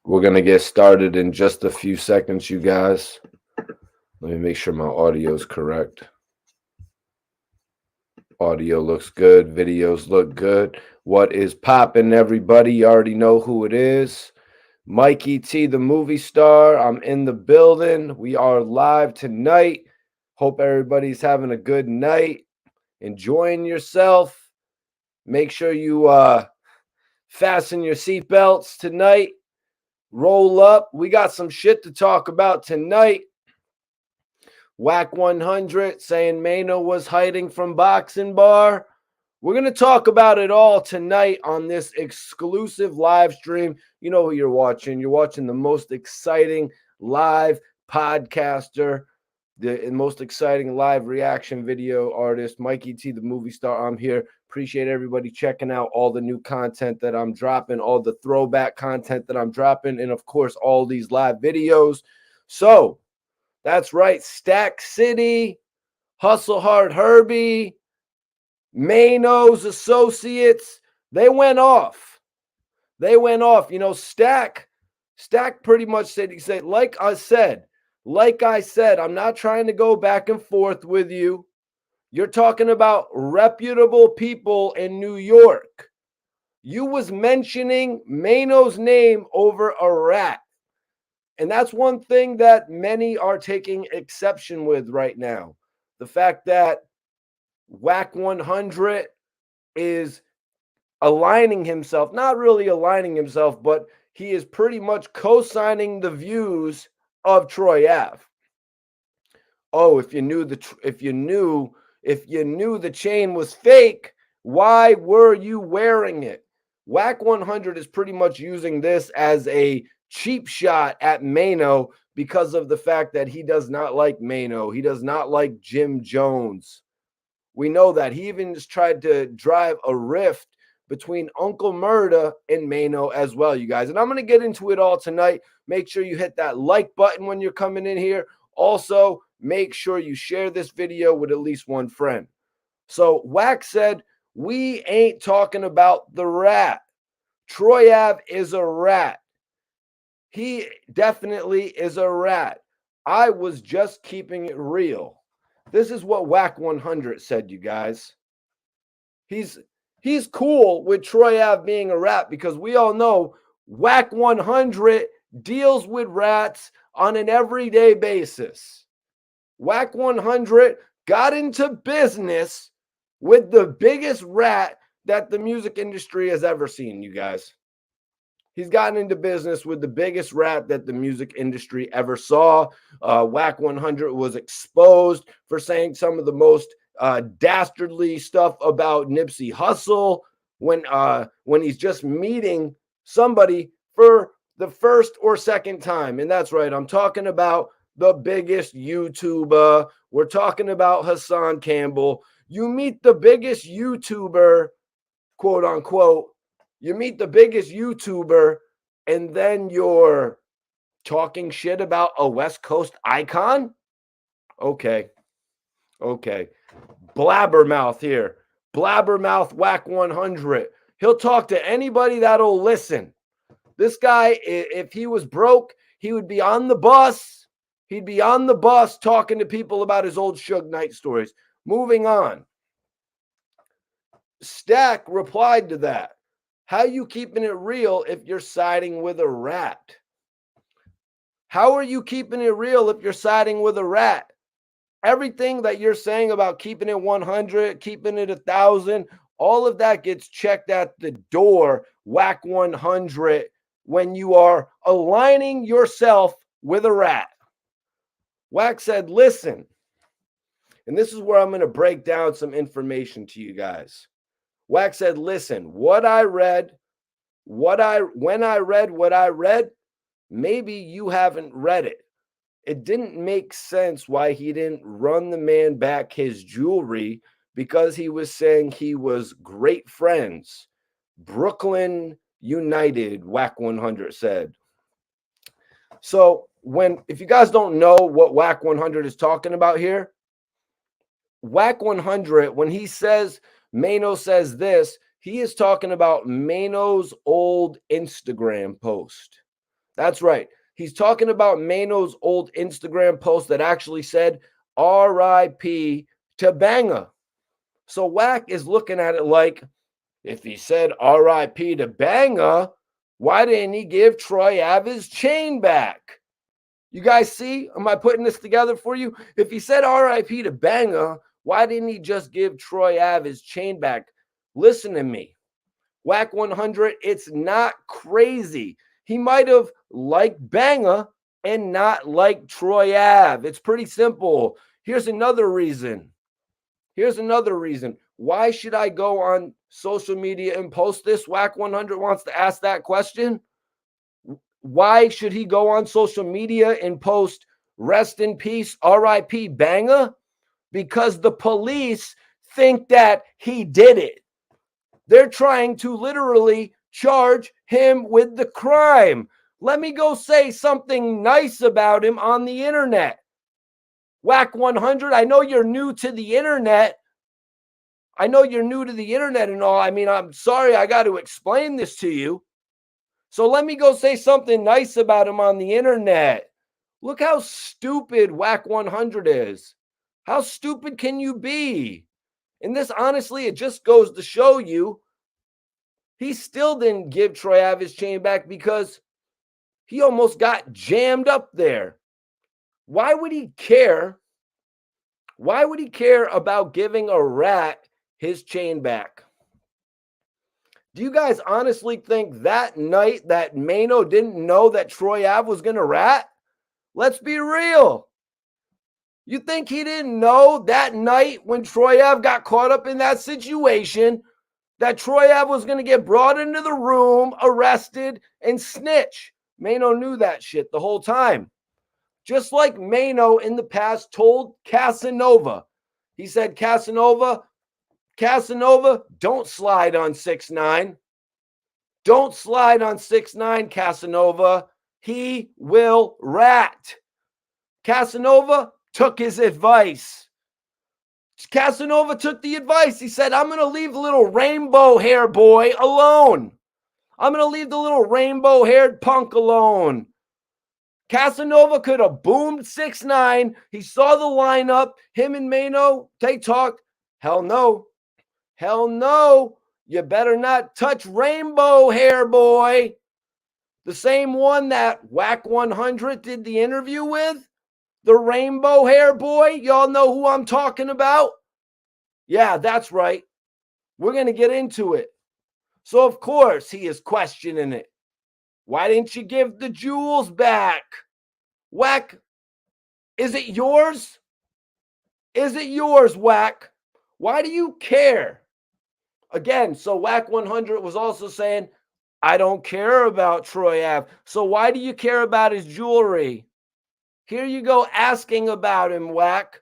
We're going to get started in just a few seconds, you guys. Let me make sure my audio is correct. Audio looks good. Videos look good. What is popping, everybody? You already know who it is. Mikey T, the movie star. I'm in the building. We are live tonight. Hope everybody's having a good night, enjoying yourself. Make sure you fasten your seatbelts tonight. Roll up. We got some shit to talk about tonight. Wack 100 saying Maino was hiding from boxing bar. We're going to talk about it all tonight on this exclusive live stream. You know who you're watching. You're watching the most exciting live podcaster, the most exciting live reaction video artist, Mikey T, the movie star. I'm here. Appreciate everybody checking out all the new content that I'm dropping, all the throwback content that I'm dropping, and of course, all these live videos. So that's right, Stack City, Hustle Hard Herbie, Maino's associates, they went off. They went off. You know, Stack pretty much said, he said, like I said, I'm not trying to go back and forth with you. You're talking about reputable people in New York. You was mentioning Maino's name over a rat. And that's one thing that many are taking exception with right now. The fact that Wack 100 is aligning himself, not really aligning himself, but he is pretty much co-signing the views of Troy Ave. Oh, if you knew the chain was fake, why were you wearing it? Wack 100 is pretty much using this as a cheap shot at Maino because of the fact that he does not like Maino. He does not like Jim Jones. We know that. He even just tried to drive a rift between Uncle Murda and Maino as well, you guys. And I'm going to get into it all tonight. Make sure you hit that like button when you're coming in here. Also, make sure you share this video with at least one friend. So Wack said, we ain't talking about the rat. Troy Ave is a rat. He definitely is a rat. I was just keeping it real. This is what Wack 100 said, you guys. He's cool with Troy Ave being a rat because we all know Wack 100 deals with rats on an everyday basis. Wack 100 got into business with the biggest rat that the music industry has ever seen, you guys. He's gotten into business with the biggest rat that the music industry ever saw. Wack 100 was exposed for saying some of the most dastardly stuff about Nipsey Hussle when he's just meeting somebody for the first or second time. And that's right, I'm talking about the biggest YouTuber. We're talking about Hassan Campbell. You meet the biggest YouTuber, quote unquote. You meet the biggest YouTuber, and then you're talking shit about a West Coast icon? Okay. Blabbermouth here. Blabbermouth Wack 100. He'll talk to anybody that'll listen. This guy, if he was broke, he would be on the bus. He'd be on the bus talking to people about his old Suge Knight stories. Moving on. Stack replied to that. How you keeping it real if you're siding with a rat? How are you keeping it real if you're siding with a rat? Everything that you're saying about keeping it 100, keeping it 1,000, all of that gets checked at the door, Wack 100, when you are aligning yourself with a rat. Wack said, listen, and this is where I'm going to break down some information to you guys. Wack said, listen, when I read what I read, maybe you haven't read it. It didn't make sense why he didn't run the man back his jewelry because he was saying he was great friends. Brooklyn United, Wack 100 said. So if you guys don't know what Wack 100 is talking about here, Wack 100, when he says Maino says this, he is talking about Maino's old Instagram post. That's right. He's talking about Maino's old Instagram post that actually said RIP to Banga. So Wack is looking at it like, if he said RIP to Banga, why didn't he give Troy Ave his chain back? You guys see? Am I putting this together for you? If he said RIP to Banga, why didn't he just give Troy Ave his chain back? Listen to me. Wack 100, it's not crazy. He might have liked Banga and not liked Troy Ave. It's pretty simple. Here's another reason. Why should I go on social media and post this? Wack 100 wants to ask that question. Why should he go on social media and post rest in peace, RIP Banga? Because the police think that he did it. They're trying to literally charge him with the crime. Let me go say something nice about him on the internet. Wack 100, I know you're new to the internet. and all. I mean, I'm sorry I got to explain this to you. So let me go say something nice about him on the internet. Look how stupid Wack 100 is. How stupid can you be? And this, honestly, it just goes to show you he still didn't give Troy Ave his chain back because he almost got jammed up there. Why would he care? Why would he care about giving a rat his chain back? Do you guys honestly think that night that Maino didn't know that Troy Ave was going to rat? Let's be real. You think he didn't know that night when Troy Ave got caught up in that situation that Troy Ave was going to get brought into the room, arrested, and snitch? Maino knew that shit the whole time. Just like Maino in the past told Casanova. He said, Casanova, don't slide on 6ix9ine. Don't slide on 6ix9ine, Casanova. He will rat. Casanova took his advice. Casanova took the advice. He said, I'm going to leave the little rainbow hair boy alone. I'm going to leave the little rainbow haired punk alone. Casanova could have boomed 6ix9ine. He saw the lineup. Him and Maino, they talked. Hell no. Hell no. You better not touch rainbow hair boy. The same one that Wack 100 did the interview with. The rainbow hair boy. Y'all know who I'm talking about? Yeah, that's right. We're going to get into it. So, of course, he is questioning it. Why didn't you give the jewels back? Wack, is it yours? Is it yours, Wack? Why do you care? Again, so Wack 100 was also saying, I don't care about Troy Ave. So why do you care about his jewelry? Here you go asking about him, Wack.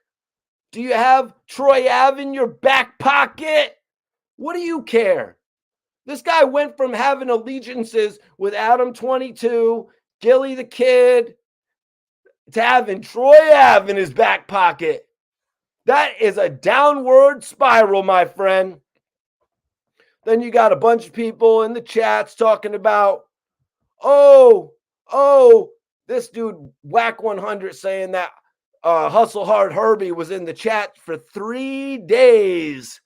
Do you have Troy Ave in your back pocket? What do you care? This guy went from having allegiances with Adam 22, Gilly the Kid, to having Troy Ave in his back pocket. That is a downward spiral, my friend. Then you got a bunch of people in the chats talking about, this dude Wack 100 saying that Hustle Hard Herbie was in the chat for 3 days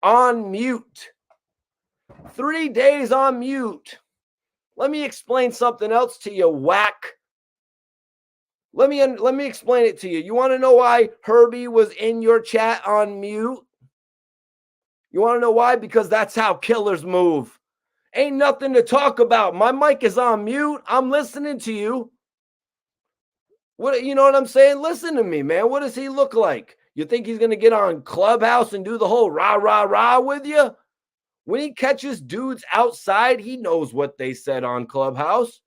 on mute. 3 days on mute. Let me explain something else to you, Wack. Let me explain it to you. You want to know why Herbie was in your chat on mute? You want to know why? Because that's how killers move. Ain't nothing to talk about. My mic is on mute. I'm listening to you. What, you know what I'm saying? Listen to me, man. What does he look like? You think he's going to get on Clubhouse and do the whole rah, rah, rah with you? When he catches dudes outside, he knows what they said on Clubhouse.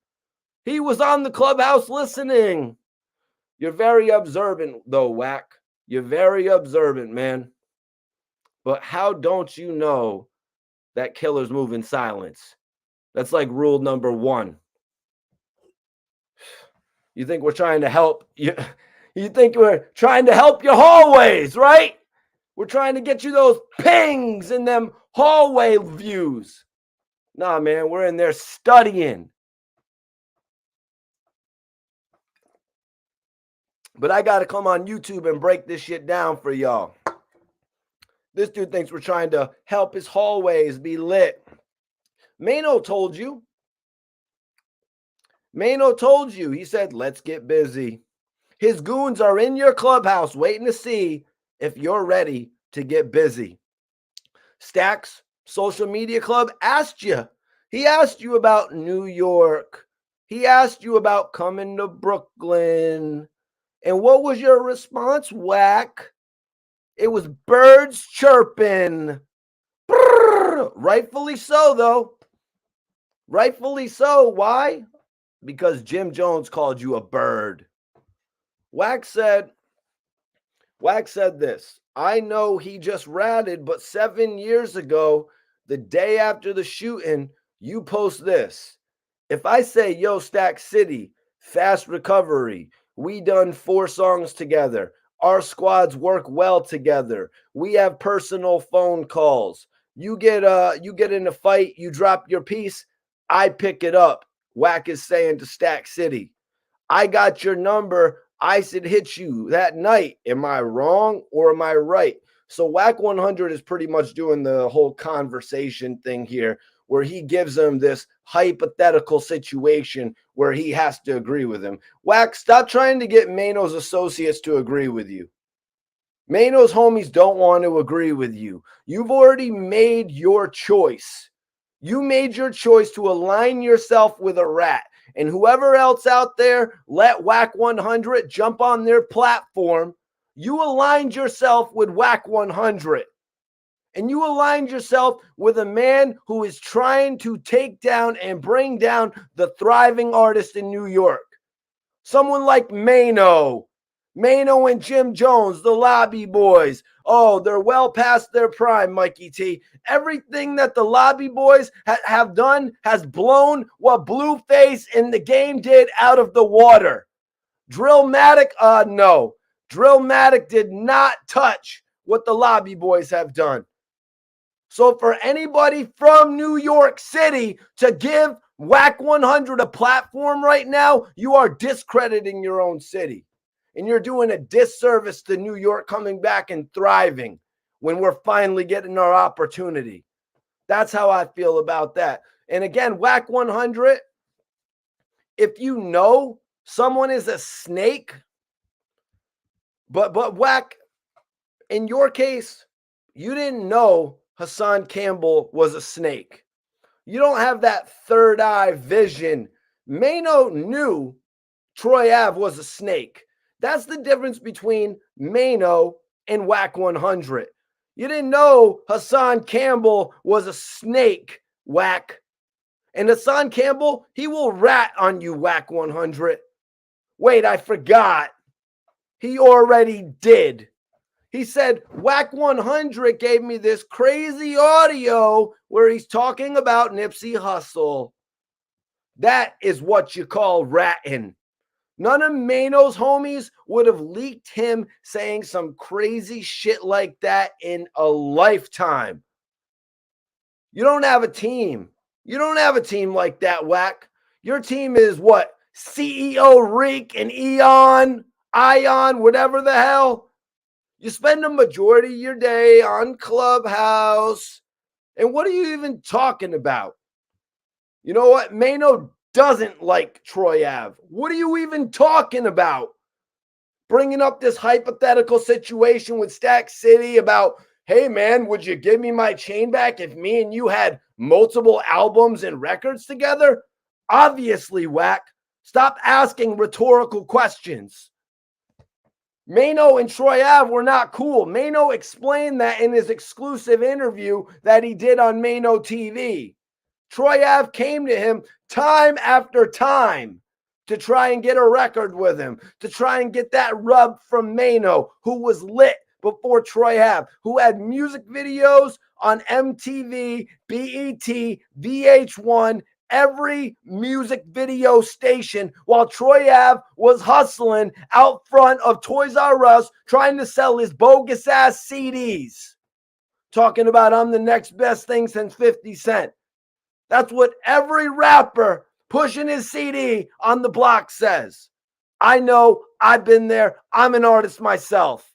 He was on the Clubhouse listening. You're very observant, though, Wack. You're very observant, man. But how don't you know that killers move in silence? That's like rule number 1. You think we're trying to help you? You think we're trying to help your hallways, right? We're trying to get you those pings in them hallway views. Nah, man, we're in there studying. But I got to come on YouTube and break this shit down for y'all. This dude thinks we're trying to help his hallways be lit. Maino told you. Maino told you. He said, let's get busy. His goons are in your clubhouse waiting to see if you're ready to get busy. Stacks Social Media Club asked you. He asked you about New York. He asked you about coming to Brooklyn. And what was your response, Wack? It was birds chirping. Brrr. Rightfully so, though. Rightfully so. Why? Because Jim Jones called you a bird. Wack said this. I know he just ratted, but 7 years ago, the day after the shooting, you post this. If I say, yo, Stack City, fast recovery, we done 4 songs together. Our squads work well together. We have personal phone calls. You get in a fight, you drop your piece, I pick it up. Wack is saying to Stack City, I got your number. I said hit you that night. Am I wrong or am I right? So Wack 100 is pretty much doing the whole conversation thing here, where he gives him this hypothetical situation where he has to agree with him. Wack, stop trying to get Maino's associates to agree with you. Maino's homies don't want to agree with you. You've already made your choice. You made your choice to align yourself with a rat. And whoever else out there, let Wack 100 jump on their platform. You aligned yourself with Wack 100. And you aligned yourself with a man who is trying to take down and bring down the thriving artist in New York. Someone like Maino. Maino and Jim Jones, the Lobby Boys. Oh, they're well past their prime, Mikey T. Everything that the Lobby Boys have done has blown what Blueface in the game did out of the water. Drillmatic, no. Drillmatic did not touch what the Lobby Boys have done. So for anybody from New York City to give Wack 100 a platform right now, you are discrediting your own city. And you're doing a disservice to New York coming back and thriving when we're finally getting our opportunity. That's how I feel about that. And again, Wack 100, if you know someone is a snake, but Wack, in your case, you didn't know Hassan Campbell was a snake. You don't have that third eye vision. Maino knew Troy Ave was a snake. That's the difference between Maino and Wack 100. You didn't know Hassan Campbell was a snake, Wack. And Hassan Campbell, he will rat on you, Wack 100. Wait, I forgot. He already did. He said, Wack 100 gave me this crazy audio where he's talking about Nipsey Hussle. That is what you call ratting. None of Maino's homies would have leaked him saying some crazy shit like that in a lifetime. You don't have a team. You don't have a team like that, Wack. Your team is what? CEO Reek and Ion, whatever the hell. You spend a majority of your day on Clubhouse. And what are you even talking about? You know what? Maino doesn't like Troy Ave. What are you even talking about? Bringing up this hypothetical situation with Stack City about, hey man, would you give me my chain back if me and you had multiple albums and records together? Obviously, Wack. Stop asking rhetorical questions. Maino and Troy Ave were not cool. Maino explained that in his exclusive interview that he did on Maino TV. Troy Ave came to him time after time to try and get a record with him, to try and get that rub from Maino, who was lit before Troy Ave, who had music videos on MTV, BET, VH1, every music video station, while Troy Ave was hustling out front of Toys R Us trying to sell his bogus ass CDs. Talking about I'm the next best thing since 50 Cent. That's what every rapper pushing his CD on the block says. I know, I've been there. I'm an artist myself.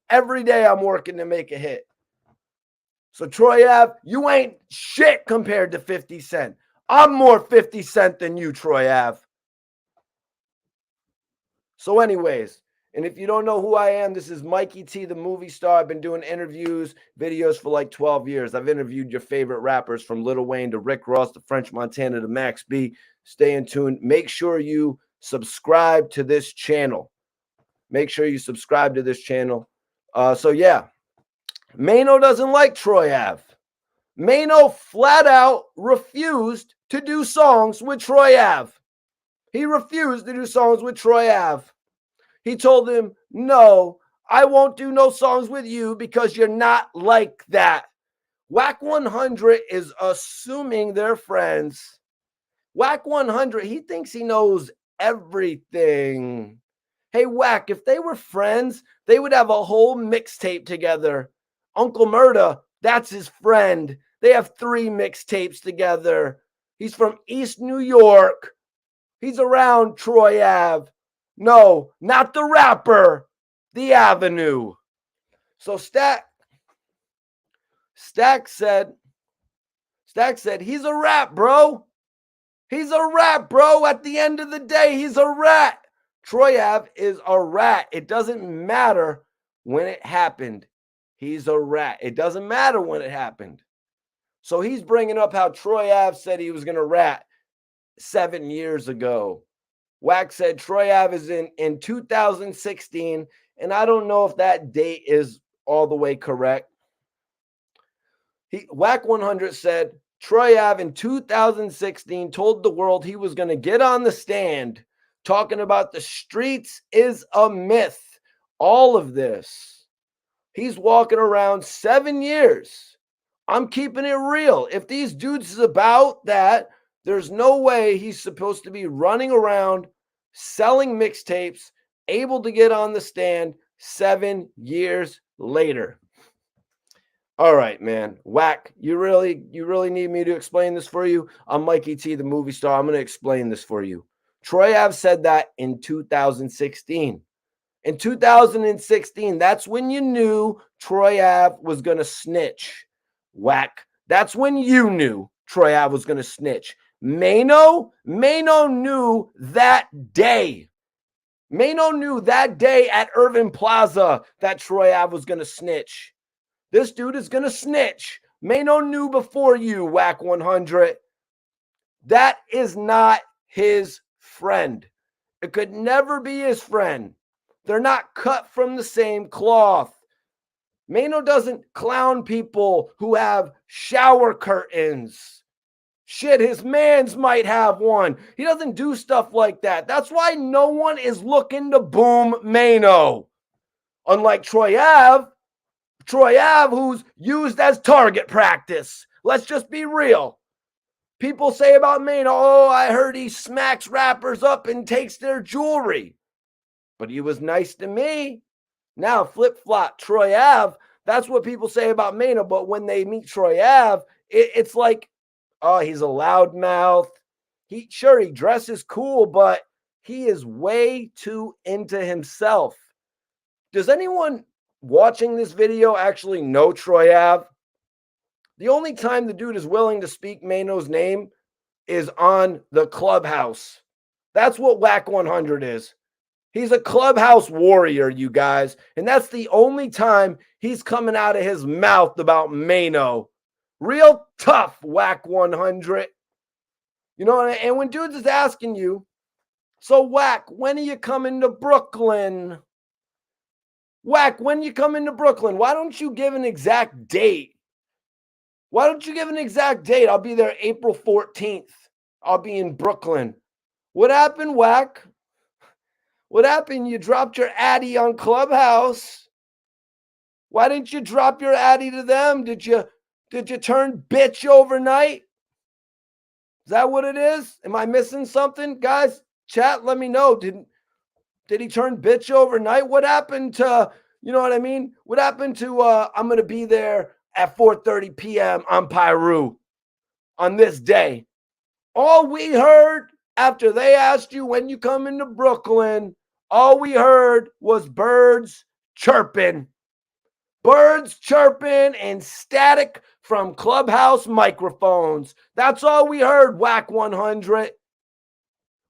Every day I'm working to make a hit. So Troy Ave, you ain't shit compared to 50 Cent. I'm more 50 Cent than you, Troy Ave. So anyways, and if you don't know who I am, this is Mikey T, the movie star. I've been doing interviews, videos for like 12 years. I've interviewed your favorite rappers from Lil Wayne to Rick Ross to French Montana to Max B. Stay in tune. Make sure you subscribe to this channel. Make sure you subscribe to this channel. So yeah, Maino doesn't like Troy Ave. Maino flat out refused to do songs with Troy Ave. He refused to do songs with Troy Ave. He told him, no, I won't do no songs with you because you're not like that. Wack 100 is assuming they're friends. Wack 100, he thinks he knows everything. Hey, Wack, if they were friends, they would have a whole mixtape together. Uncle Murda, that's his friend. They have 3 mixtapes together. He's from East New York. He's around Troy Ave. No, not the rapper, the avenue. So Stack said, he's a rat, bro. He's a rat, bro. At the end of the day, he's a rat. Troy Ave is a rat. It doesn't matter when it happened. He's a rat. It doesn't matter when it happened. So he's bringing up how Troy Ave said he was going to rat 7 years ago. Wack said Troy Ave is in 2016, and I don't know if that date is all the way correct. Wack 100 said Troy Ave in 2016 told the world he was going to get on the stand talking about the streets is a myth. All of this. He's walking around 7 years. I'm keeping it real. If these dudes is about that, there's no way he's supposed to be running around selling mixtapes, able to get on the stand 7 years later. All right, man. Wack, you really need me to explain this for you? I'm Mikey T, the movie star. I'm going to explain this for you. Troy Ave said that in 2016. In 2016, that's when you knew Troy Ave was going to snitch. Wack. That's when you knew Troy Ave was going to snitch. Maino knew that day. Maino knew that day at Irving Plaza that Troy Ave was going to snitch. This dude is going to snitch. Maino knew before you, Wack 100. That is not his friend. It could never be his friend. They're not cut from the same cloth. Maino doesn't clown people who have shower curtains. Shit, his mans might have one. He doesn't do stuff like that. That's why no one is looking to boom Maino. Unlike Troy Ave, who's used as target practice. Let's just be real. People say about Maino, oh, I heard he smacks rappers up and takes their jewelry. But he was nice to me. Now, flip-flop, Troy Ave, that's what people say about Maino. But when they meet Troy Ave, it's like, oh, he's a loudmouth. He dresses cool, but he is way too into himself. Does anyone watching this video actually know Troy Ave? The only time the dude is willing to speak Maino's name is on the Clubhouse. That's what Wack 100 is. He's a Clubhouse warrior, you guys. And that's the only time he's coming out of his mouth about Maino. Real tough, Wack 100. You know, and when dudes is asking you, so Wack, when are you coming to Brooklyn? Wack, when you come into Brooklyn, why don't you give an exact date? Why don't you give an exact date? I'll be there April 14th. I'll be in Brooklyn. What happened, Wack? What happened? You dropped your Addy on Clubhouse. Why didn't you drop your Addy to them? Did you turn bitch overnight? Is that what it is? Am I missing something? Guys, chat, let me know. Did he turn bitch overnight? What happened to, you know what I mean? What happened to, I'm going to be there at 4:30 p.m. on Pyru on this day? All we heard after they asked you when you come into Brooklyn, All we heard was birds chirping. Birds chirping and static from clubhouse microphones. That's all we heard, Wack 100.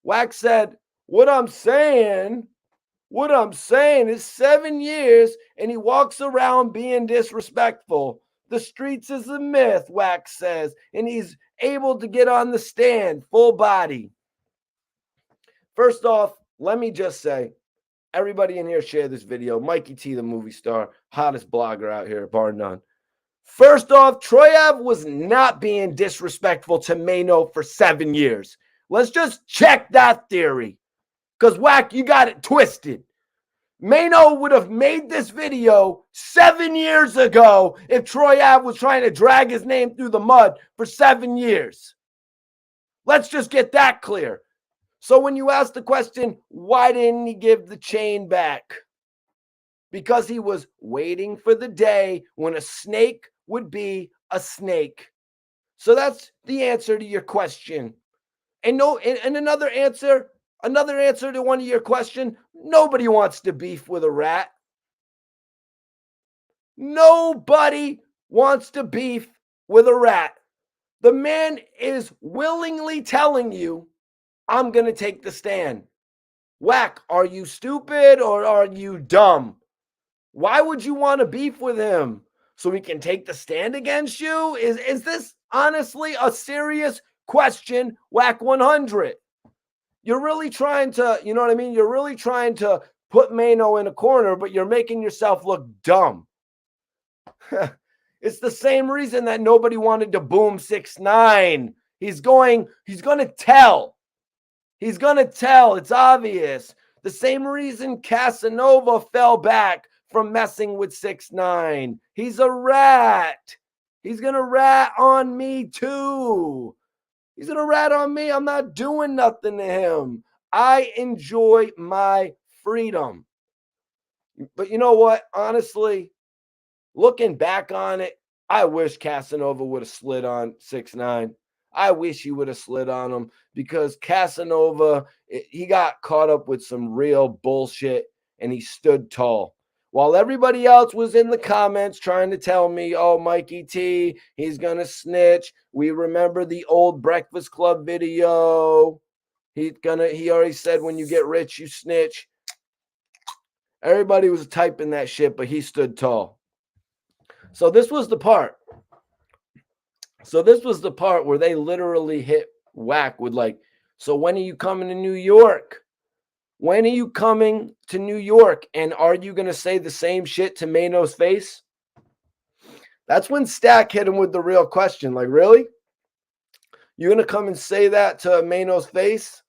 Wack said, what I'm saying is 7 years and he walks around being disrespectful. The streets is a myth, Wack says, and he's able to get on the stand full body. First off, let me just say, everybody in here share this video. Mikey T, the movie star, hottest blogger out here, bar none. First off, Troy Ave was not being disrespectful to Maino for 7 years. Let's just check that theory. Because, Wack, you got it twisted. Maino would have made this video 7 years ago if Troy Ave was trying to drag his name through the mud for 7 years. Let's just get that clear. So when you ask the question, why didn't he give the chain back? Because he was waiting for the day when a snake would be a snake. So that's the answer to your question. And another answer to one of your question, nobody wants to beef with a rat. Nobody wants to beef with a rat. The man is willingly telling you, I'm going to take the stand. Wack, are you stupid or are you dumb? Why would you want to beef with him? So he can take the stand against you? Is this honestly a serious question, Wack 100? You're really trying to, you know what I mean? You're really trying to put Maino in a corner, but you're making yourself look dumb. It's the same reason that nobody wanted to boom 6ix9ine. He's going to tell. He's going to tell. It's obvious. The same reason Casanova fell back from messing with 6ix9ine. He's a rat. He's going to rat on me too. He's going to rat on me. I'm not doing nothing to him. I enjoy my freedom. But you know what? Honestly, looking back on it, I wish Casanova would have slid on 6ix9ine. I wish he would have slid on him because Casanova, he got caught up with some real bullshit and he stood tall. While everybody else was in the comments trying to tell me, oh, Mikey T, he's going to snitch. We remember the old Breakfast Club video. He already said when you get rich, you snitch. Everybody was typing that shit, but he stood tall. So this was the part. Where they literally hit Wack with like, so when are you coming to New York? When are you coming to New York? And are you going to say the same shit to Maino's face? That's when Stack hit him with the real question. Like, really? You're going to come and say that to Maino's face?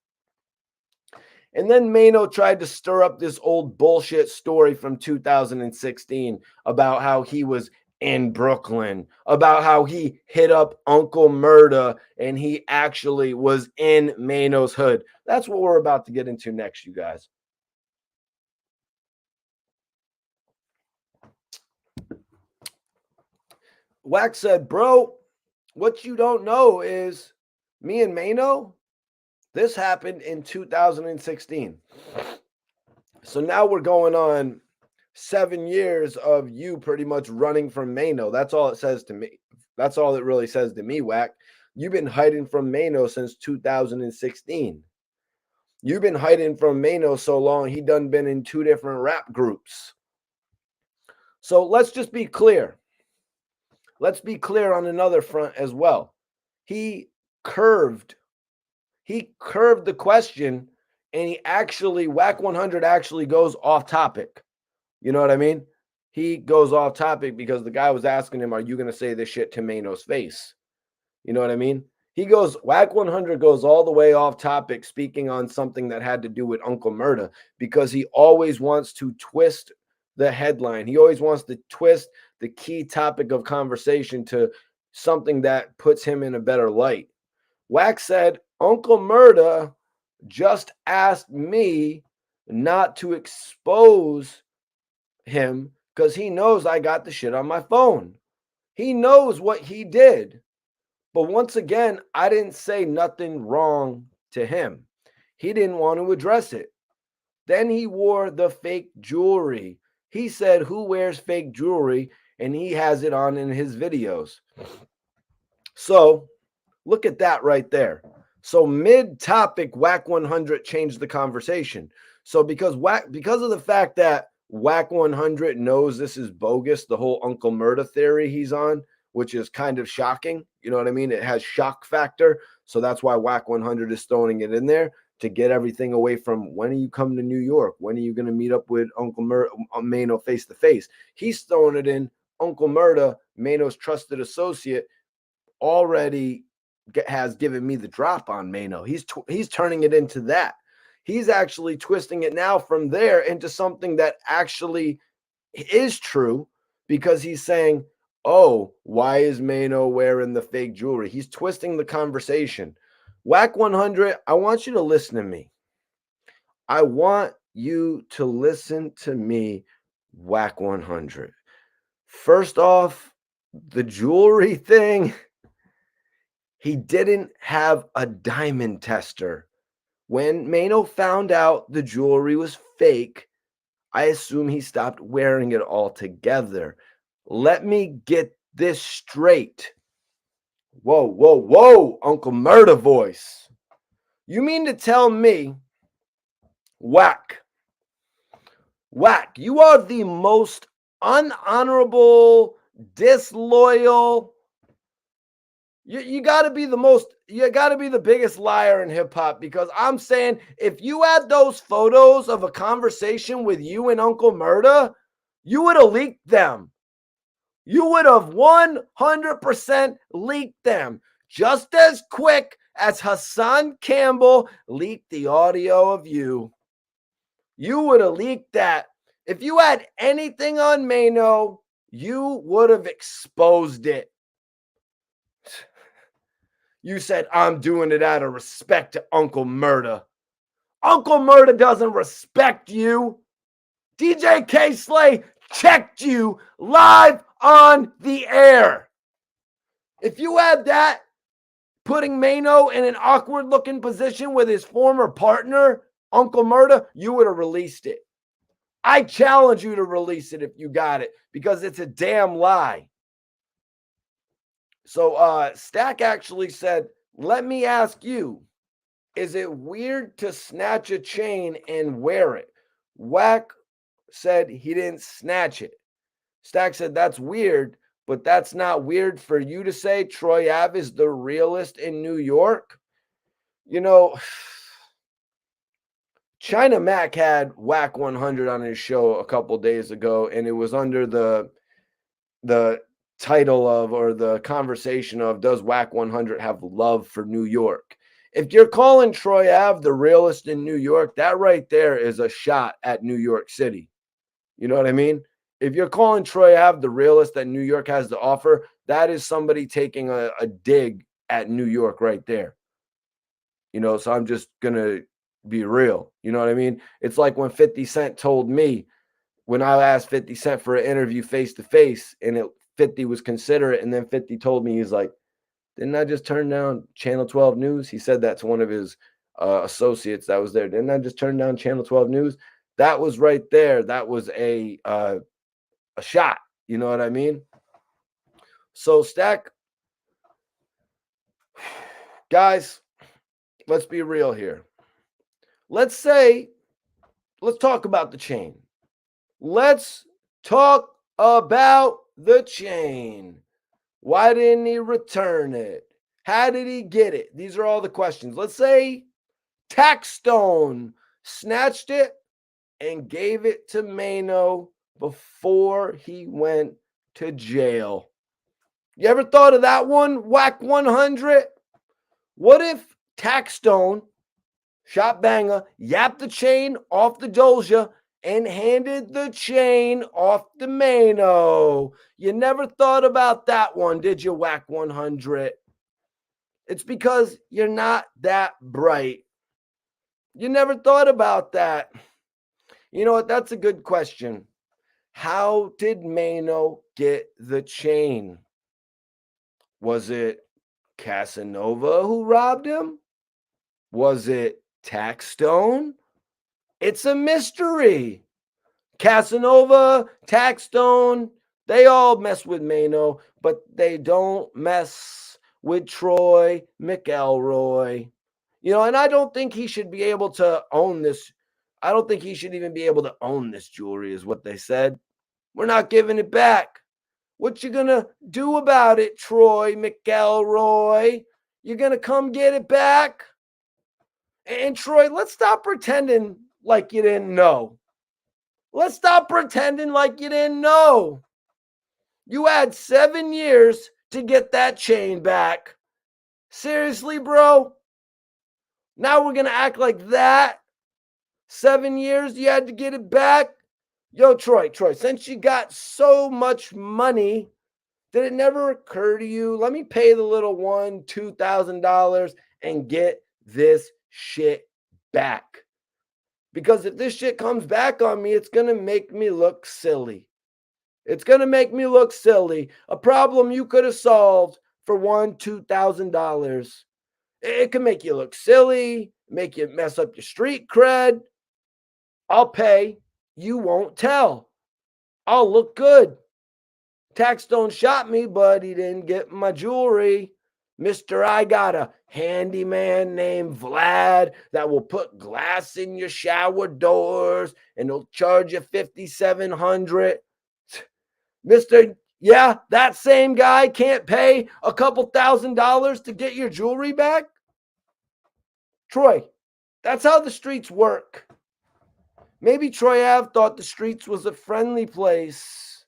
And then Maino tried to stir up this old bullshit story from 2016 about how he was in Brooklyn, about how he hit up Uncle Murda and he actually was in Maino's hood. That's what we're about to get into next, you guys. Wack said, bro, what you don't know is me and Maino, this happened in 2016. So now we're going on 7 years of you pretty much running from Maino. That's all it says to me. That's all it really says to me, Wack. You've been hiding from Maino since 2016. You've been hiding from Maino so long, he done been in 2 different rap groups. So let's just be clear. Let's be clear on another front as well. He curved the question and Wack 100 actually goes off topic. You know what I mean? He goes off topic because the guy was asking him, are you going to say this shit to Maino's face? You know what I mean? Wack 100 goes all the way off topic, speaking on something that had to do with Uncle Murda, because he always wants to twist the headline. He always wants to twist the key topic of conversation to something that puts him in a better light. Wack said, Uncle Murda just asked me not to expose him because he knows I got the shit on my phone. He knows what he did. But once again, I didn't say nothing wrong to him. He didn't want to address it. Then he wore the fake jewelry. He said, "Who wears fake jewelry?" And he has it on in his videos. So look at that right there. So mid-topic, Wack 100 changed the conversation. So because of the fact that Wack 100 knows this is bogus, the whole Uncle Murda theory he's on, which is kind of shocking. You know what I mean? It has shock factor. So that's why Wack 100 is throwing it in there to get everything away from when are you coming to New York? When are you going to meet up with Uncle Maino face to face? He's throwing it in Uncle Murda, Maino's trusted associate, already has given me the drop on Maino. He's turning it into that. He's actually twisting it now from there into something that actually is true because he's saying, "Oh, why is Maino wearing the fake jewelry?" He's twisting the conversation. Wack 100, I want you to listen to me. I want you to listen to me, Wack 100. First off, the jewelry thing, he didn't have a diamond tester. When Maino found out the jewelry was fake, I assume he stopped wearing it altogether. Let me get this straight. Whoa, whoa, whoa, Uncle Murda voice. You mean to tell me, Wack, you are the most unhonorable, disloyal, you got to be the biggest liar in hip hop, because I'm saying if you had those photos of a conversation with you and Uncle Murda, you would have leaked them. You would have 100% leaked them just as quick as Hassan Campbell leaked the audio of you. You would have leaked that. If you had anything on Maino, you would have exposed it. You said, "I'm doing it out of respect to Uncle Murda." Uncle Murda doesn't respect you. DJ K Slay checked you live on the air. If you had that, putting Maino in an awkward looking position with his former partner, Uncle Murda, you would have released it. I challenge you to release it if you got it, because it's a damn lie. So Stack actually said, "Let me ask you, is it weird to snatch a chain and wear it?" Wack said he didn't snatch it. Stack said, "That's weird, but that's not weird for you to say Troy Ave is the realest in New York." You know, China Mac had Wack 100 on his show a couple days ago, and it was under the title of, or the conversation of, does Wack 100 have love for New York? If you're calling Troy Ave the realest in New York, that right there is a shot at New York City. You know what I mean? If you're calling Troy Ave the realest that New York has to offer, that is somebody taking a dig at New York right there. So I'm just going to be real. You know what I mean? It's like when 50 Cent told me, when I asked 50 Cent for an interview face to face, and 50 was considerate, and then 50 told me, he's like, "Didn't I just turn down Channel 12 News?" He said that to one of his associates that was there. "Didn't I just turn down Channel 12 News?" That was right there. That was a shot. You know what I mean? So Stack, guys, let's be real here. Let's talk about the chain. Let's talk about the chain. Why didn't he return it? How did he get it? These are all the questions. Let's say Taxstone snatched it and gave it to Maino before he went to jail. You ever thought of that one, Wack 100? What if Taxstone, Shot Banger, yapped the chain off the Doja and handed the chain off to Maino? You never thought about that one, did you, Wack 100? It's because you're not that bright. You never thought about that. You know what? That's a good question. How did Maino get the chain? Was it Casanova who robbed him? Was it Taxstone? It's a mystery. Casanova, Taxstone, they all mess with Maino, but they don't mess with Troy McElroy. And I don't think he should be able to own this. I don't think he should even be able to own this jewelry, is what they said. We're not giving it back. What you gonna do about it, Troy McElroy? You gonna come get it back? And Troy, let's stop pretending like you didn't know. Let's stop pretending like you didn't know. You had 7 years to get that chain back. Seriously, bro? Now we're going to act like that? 7 years you had to get it back? Yo, Troy, since you got so much money, did it never occur to you, let me pay the little $2,000 and get this shit back? Because if this shit comes back on me, it's going to make me look silly. It's going to make me look silly. A problem you could have solved for $2,000. It can make you look silly, make you mess up your street cred. I'll pay. You won't tell. I'll look good. Taxstone shot me, but he didn't get my jewelry. Mister, I got a handyman named Vlad that will put glass in your shower doors and he'll charge you $5,700. Mister, yeah, that same guy can't pay a couple $1,000s to get your jewelry back? Troy, that's how the streets work. Maybe Troy Ave thought the streets was a friendly place.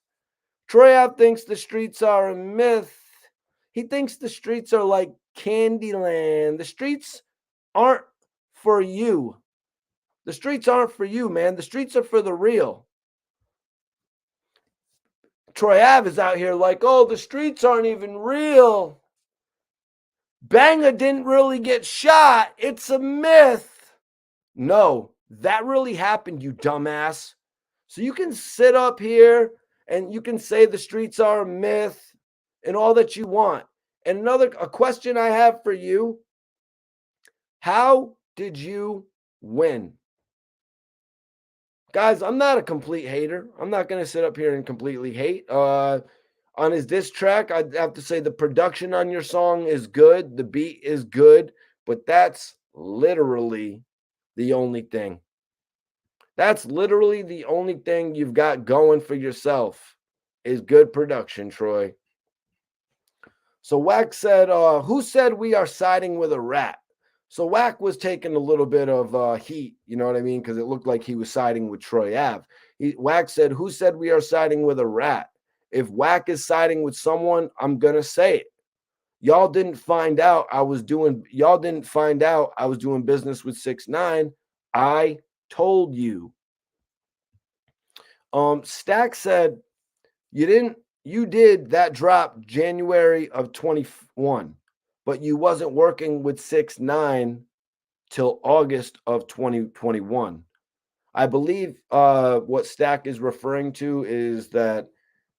Troy Ave thinks the streets are a myth. He thinks the streets are like Candyland. The streets aren't for you. The streets aren't for you, man. The streets are for the real. Troy Ave is out here like, oh, the streets aren't even real. Banga didn't really get shot. It's a myth. No, that really happened, you dumbass. So you can sit up here and you can say the streets are a myth and all that you want. And a question I have for you. How did you win? Guys, I'm not a complete hater. I'm not going to sit up here and completely hate. On his diss track, I'd have to say the production on your song is good. The beat is good. But that's literally the only thing. That's literally the only thing you've got going for yourself is good production, Troy. So Wack said, who said we are siding with a rat? So Wack was taking a little bit of heat, you know what I mean? Because it looked like he was siding with Troy Ave. Wack said, who said we are siding with a rat? If Wack is siding with someone, I'm going to say it. Y'all didn't find out I was doing business with 6ix9ine. I told you. Stack said, you did that drop January of 21, but you wasn't working with 6ix9ine till August of 2021. I believe what Stack is referring to is that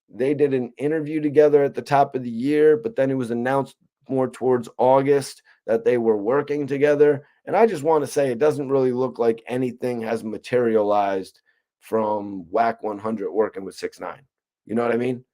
they did an interview together at the top of the year, but then it was announced more towards August that they were working together. And I just want to say it doesn't really look like anything has materialized from Wack 100 working with 6ix9ine. You know what I mean?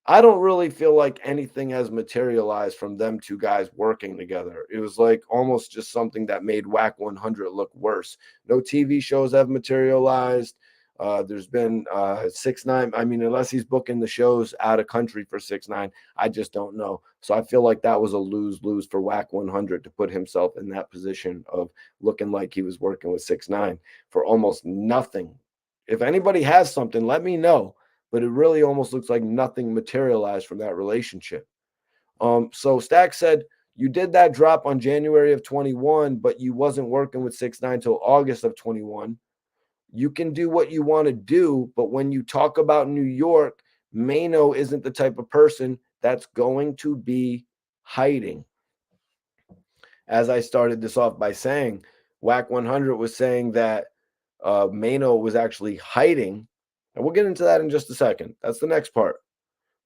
I don't really feel like anything has materialized from them two guys working together. It was like almost just something that made Wack 100 look worse. No TV shows have materialized. There's been 6ix9ine. I mean, unless he's booking the shows out of country for 6ix9ine, I just don't know. So I feel like that was a lose-lose for Wack 100 to put himself in that position of looking like he was working with 6ix9ine for almost nothing. If anybody has something, let me know. But it really almost looks like nothing materialized from that relationship. So Stack said, you did that drop on January of 21, but you wasn't working with 6ix9ine till August of 21. You can do what you want to do, but when you talk about New York, Maino isn't the type of person that's going to be hiding. As I started this off by saying, Wack 100 was saying that Maino was actually hiding. And we'll get into that in just a second. That's the next part.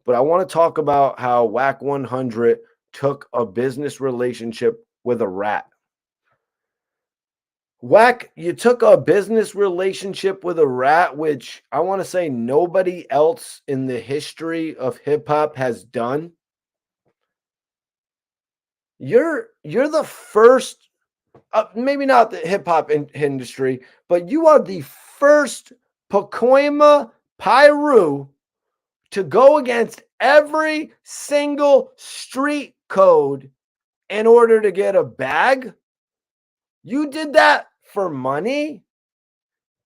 But I want to talk about how Wack 100 took a business relationship with a rat. Wack, you took a business relationship with a rat, which I want to say nobody else in the history of hip hop has done. You're the first, maybe not the hip hop industry, but you are the first Pacoima Pyru to go against every single street code in order to get a bag. You did that for money?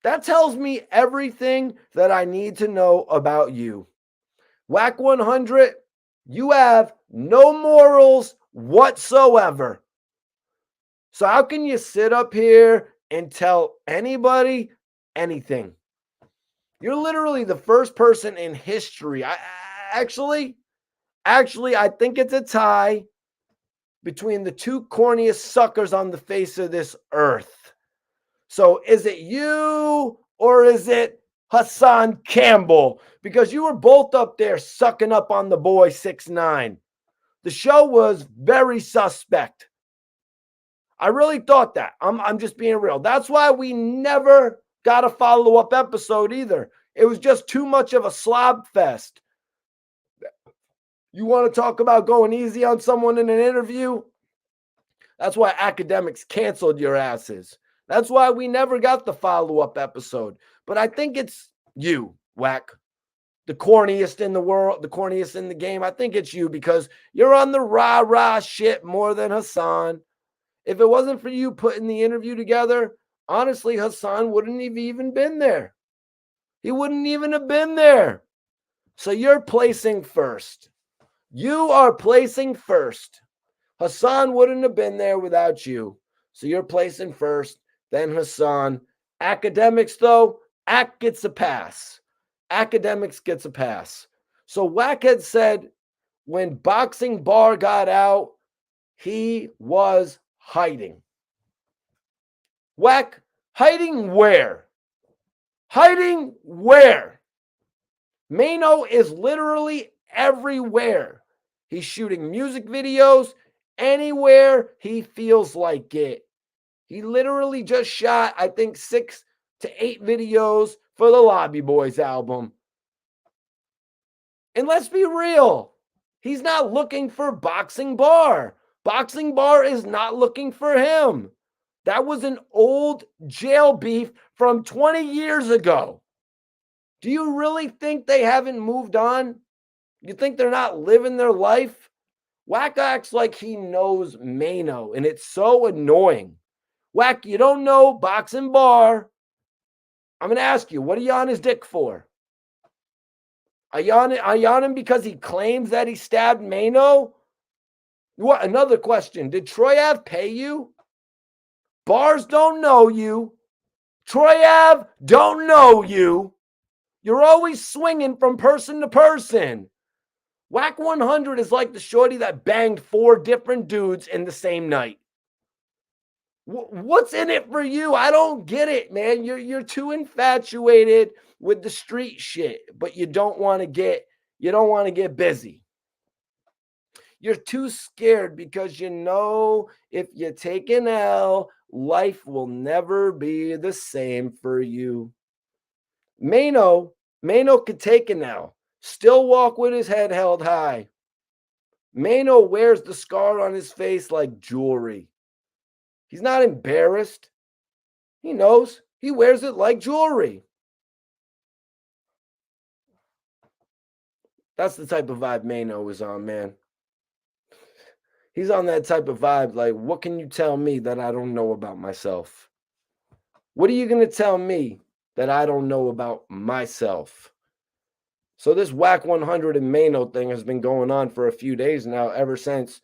That tells me everything that I need to know about you. Wack 100, you have no morals whatsoever. So, how can you sit up here and tell anybody anything? You're literally the first person in history. Actually, I think it's a tie between the two corniest suckers on the face of this earth. So is it you or is it Hassan Campbell? Because you were both up there sucking up on the boy 6ix9ine. The show was very suspect. I really thought that. I'm just being real. That's why we never got a follow-up episode either. It was just too much of a slob fest. You want to talk about going easy on someone in an interview? That's why academics canceled your asses. That's why we never got the follow-up episode. But I think it's you, Wack. The corniest in the world, the corniest in the game. I think it's you because you're on the rah-rah shit more than Hassan. If it wasn't for you putting the interview together, honestly, Hassan wouldn't have even been there. He wouldn't even have been there. So you're placing first. You are placing first. Hassan wouldn't have been there without you. So you're placing first, then Hassan. Academics, though, Ack gets a pass. Academics gets a pass. So Wack had said when Boxing Bar got out, he was hiding. Wack, hiding where? Hiding where? Maino is literally everywhere. He's shooting music videos anywhere he feels like it. He literally just shot, I think, 6 to 8 videos for the Lobby Boys album. And let's be real, he's not looking for Boxing Bar. Boxing Bar is not looking for him. That was an old jail beef from 20 years ago. Do you really think they haven't moved on? You think they're not living their life? Wack acts like he knows Maino, and it's so annoying. Wack, you don't know Boxing Bar. I'm going to ask you, what are you on his dick for? Are you on him because he claims that he stabbed Maino? What? Another question. Did Troy Ave pay you? Bars don't know you. Troy Ave don't know you. You're always swinging from person to person. Wack 100 is like the shorty that banged 4 different dudes in the same night. What's in it for you? I don't get it, man. You're too infatuated with the street shit, but you don't want to get busy. You're too scared because you know if you take an L, life will never be the same for you. Maino could take an L, still walk with his head held high. Maino wears the scar on his face like jewelry. He's not embarrassed. He knows. He wears it like jewelry. That's the type of vibe Maino is on, man. He's on that type of vibe like, what can you tell me that I don't know about myself? What are you going to tell me that I don't know about myself? So this Wack 100 and Maino thing has been going on for a few days now, ever since,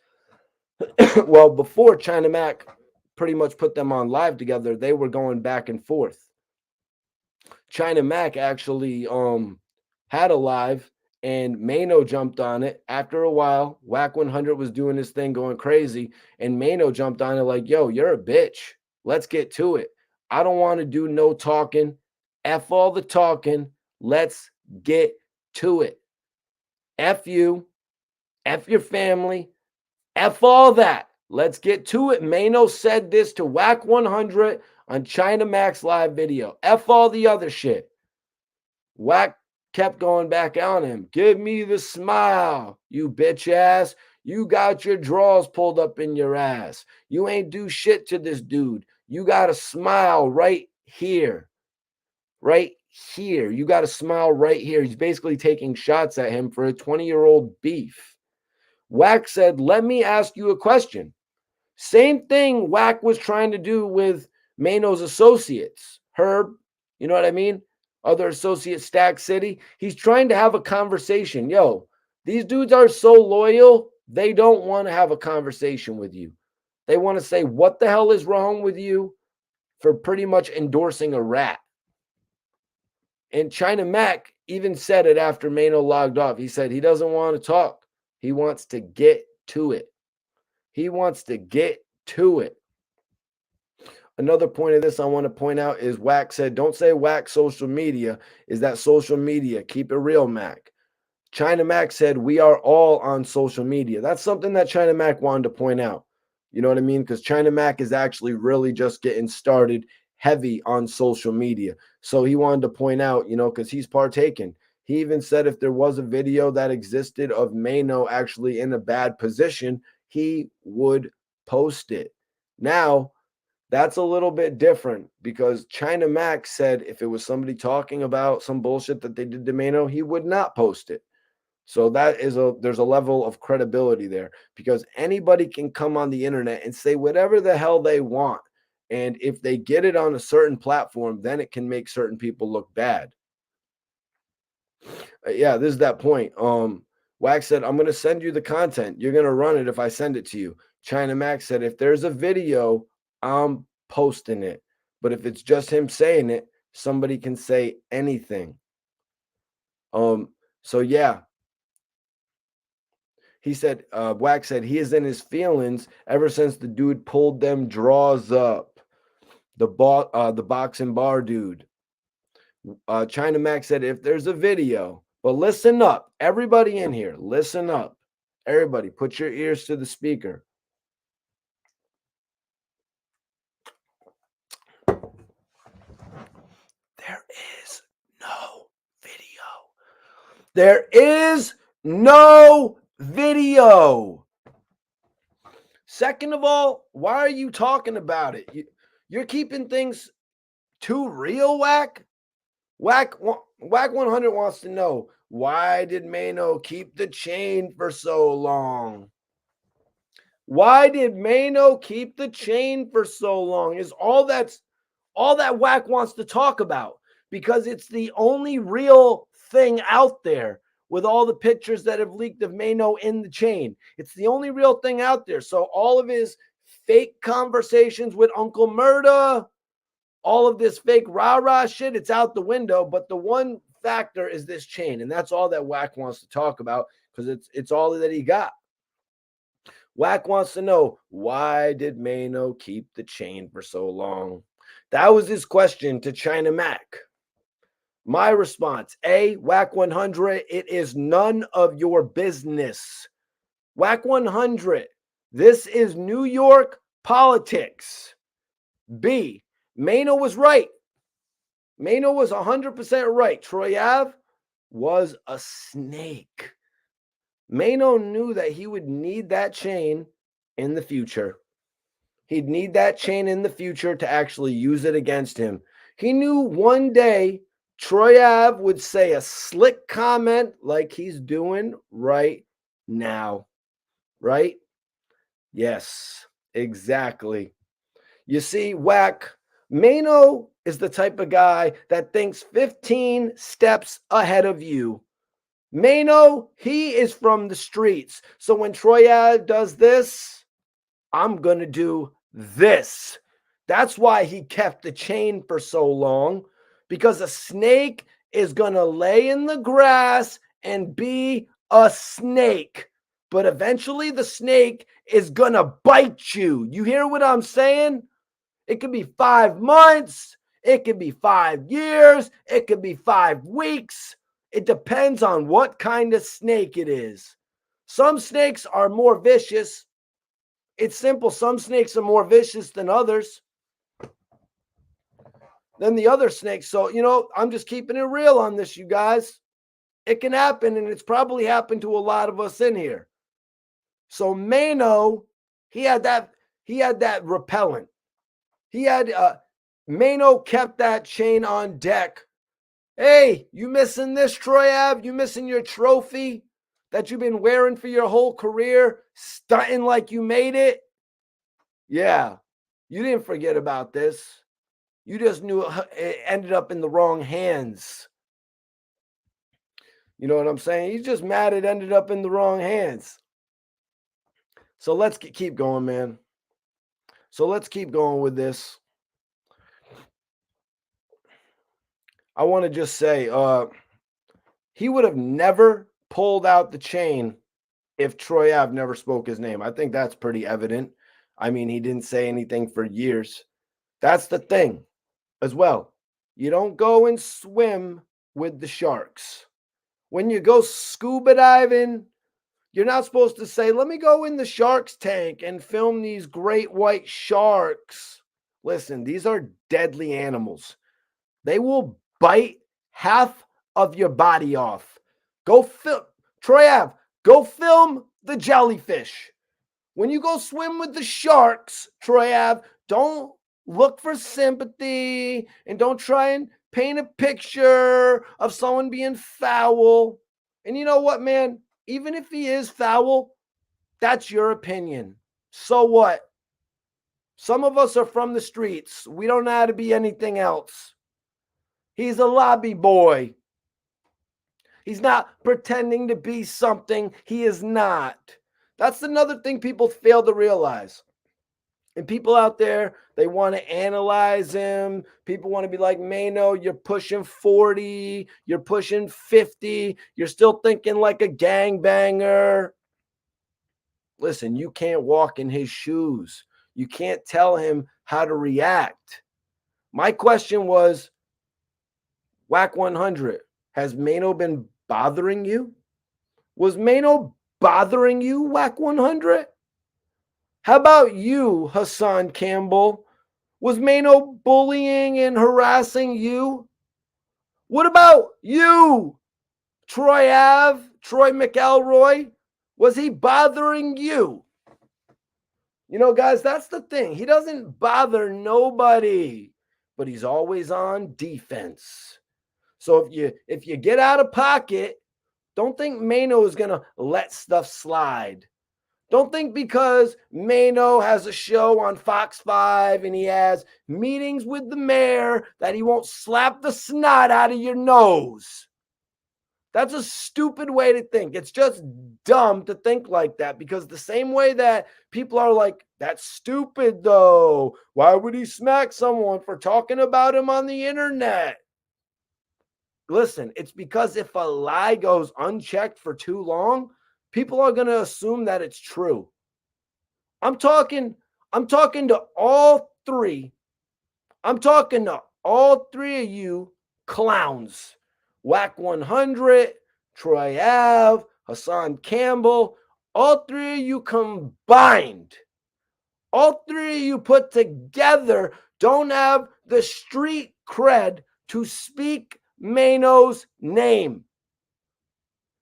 well, before China Mac pretty much put them on live together, they were going back and forth. China Mac actually had a live and Maino jumped on it. After a while, Wack 100 was doing his thing, going crazy, and Maino jumped on it like, yo, you're a bitch. Let's get to it. I don't want to do no talking. F all the talking. Let's get to it. F you. F your family. F all that. Let's get to it. Maino said this to Wack 100 on China Max live video. F all the other shit. Wack kept going back on him. Give me the smile, you bitch ass. You got your drawers pulled up in your ass. You ain't do shit to this dude. You got a smile right here. Right here. You got a smile right here. He's basically taking shots at him for a 20-year-old beef. Wack said, let me ask you a question. Same thing Wack was trying to do with Maino's associates. Herb, you know what I mean? Other associates, Stack City. He's trying to have a conversation. Yo, these dudes are so loyal, they don't want to have a conversation with you. They want to say, what the hell is wrong with you for pretty much endorsing a rat? And China Mac even said it after Maino logged off. He said he doesn't want to talk. He wants to get to it. He wants to get to it. Another point of this I want to point out is Wack said, don't say Wack social media. Is that social media? Keep it real, Mac. China Mac said, we are all on social media. That's something that China Mac wanted to point out. You know what I mean? Because China Mac is actually really just getting started heavy on social media. So he wanted to point out, you know, because he's partaking. He even said if there was a video that existed of Maino actually in a bad position, he would post it. Now, that's a little bit different because China Mac said if it was somebody talking about some bullshit that they did to Maino, he would not post it. So there's a level of credibility there because anybody can come on the internet and say whatever the hell they want. And if they get it on a certain platform, then it can make certain people look bad. Yeah, this is that point. Wax said, I'm going to send you the content. You're going to run it if I send it to you. China Max said, if there's a video, I'm posting it. But if it's just him saying it, somebody can say anything. So yeah. He said, Wack said he is in his feelings ever since the dude pulled them draws up. The boxing bar dude. China Max said, if there's a video, but listen up. Everybody in here, listen up. Everybody, put your ears to the speaker. There is no video. There is no video. Second of all, why are you talking about it? You're keeping things too real, Wack. Wack 100 wants to know, why did Maino keep the chain for so long? Why did Maino keep the chain for so long? Is all that Wack wants to talk about, because it's the only real thing out there with all the pictures that have leaked of Maino in the chain. It's the only real thing out there. So all of his fake conversations with Uncle Murda, all of this fake rah-rah shit, it's out the window. But the one factor is this chain, and that's all that Wack wants to talk about because it's all that he got. Wack wants to know, why did Maino keep the chain for so long? That was his question to China Mac. My response, A, Wack 100, it is none of your business. Wack 100, this is New York politics. B, Maino was right. Maino was 100% right. Troy Ave was a snake. Maino knew that he would need that chain in the future. He'd need that chain in the future to actually use it against him. He knew one day Troy Ave would say a slick comment like he's doing right now. Right? Yes, exactly. You see, Wack, Maino is the type of guy that thinks 15 steps ahead of you. Maino, he is from the streets. So when Troy Ave does this, I'm going to do this. That's why he kept the chain for so long, because a snake is going to lay in the grass and be a snake. But eventually the snake is going to bite you. You hear what I'm saying? It could be 5 months. It could be 5 years. It could be 5 weeks. It depends on what kind of snake it is. Some snakes are more vicious. It's simple. Some snakes are more vicious than others. than the other snakes. So, I'm just keeping it real on this, you guys. It can happen, and it's probably happened to a lot of us in here. So Maino, he had that repellent. He had Maino kept that chain on deck. Hey, you missing this, Troy Ave? You missing your trophy that you've been wearing for your whole career, stunting like you made it? Yeah, you didn't forget about this. You just knew it ended up in the wrong hands. You know what I'm saying? He's just mad it ended up in the wrong hands. So let's keep going, man. So let's keep going with this. I want to just say, he would have never pulled out the chain if Troy Ave never spoke his name. I think that's pretty evident. I mean, he didn't say anything for years. That's the thing as well. You don't go and swim with the sharks. When you go scuba diving, you're not supposed to say, let me go in the shark's tank and film these great white sharks. Listen, these are deadly animals. They will bite half of your body off. Go film, Troy Ave, go film the jellyfish. When you go swim with the sharks, Troy Ave, don't look for sympathy and don't try and paint a picture of someone being foul. And you know what, man? Even if he is foul, that's your opinion. So what? Some of us are from the streets. We don't know how to be anything else. He's a lobby boy. He's not pretending to be something he is not. That's another thing people fail to realize. And people out there, they want to analyze him. People want to be like, Maino, you're pushing 40, you're pushing 50, you're still thinking like a gangbanger. Listen, you can't walk in his shoes. You can't tell him how to react. My question was, Wack 100, has Maino been bothering you? Was Maino bothering you, Wack 100? How about you, Hassan Campbell? Was Maino bullying and harassing you? What about you, Troy Ave, Troy McElroy? Was he bothering you? You know, guys, that's the thing. He doesn't bother nobody, but he's always on defense. So if you get out of pocket, don't think Maino is going to let stuff slide. Don't think because Maino has a show on Fox 5 and he has meetings with the mayor that he won't slap the snot out of your nose. That's a stupid way to think. It's just dumb to think like that, because the same way that people are like, that's stupid though. Why would he smack someone for talking about him on the internet? Listen, it's because if a lie goes unchecked for too long, people are going to assume that it's true. I'm talking to all three. I'm talking to all three of you clowns. Wack 100, Troy Ave, Hassan Campbell, all three of you combined. All three of you put together don't have the street cred to speak Maino's name.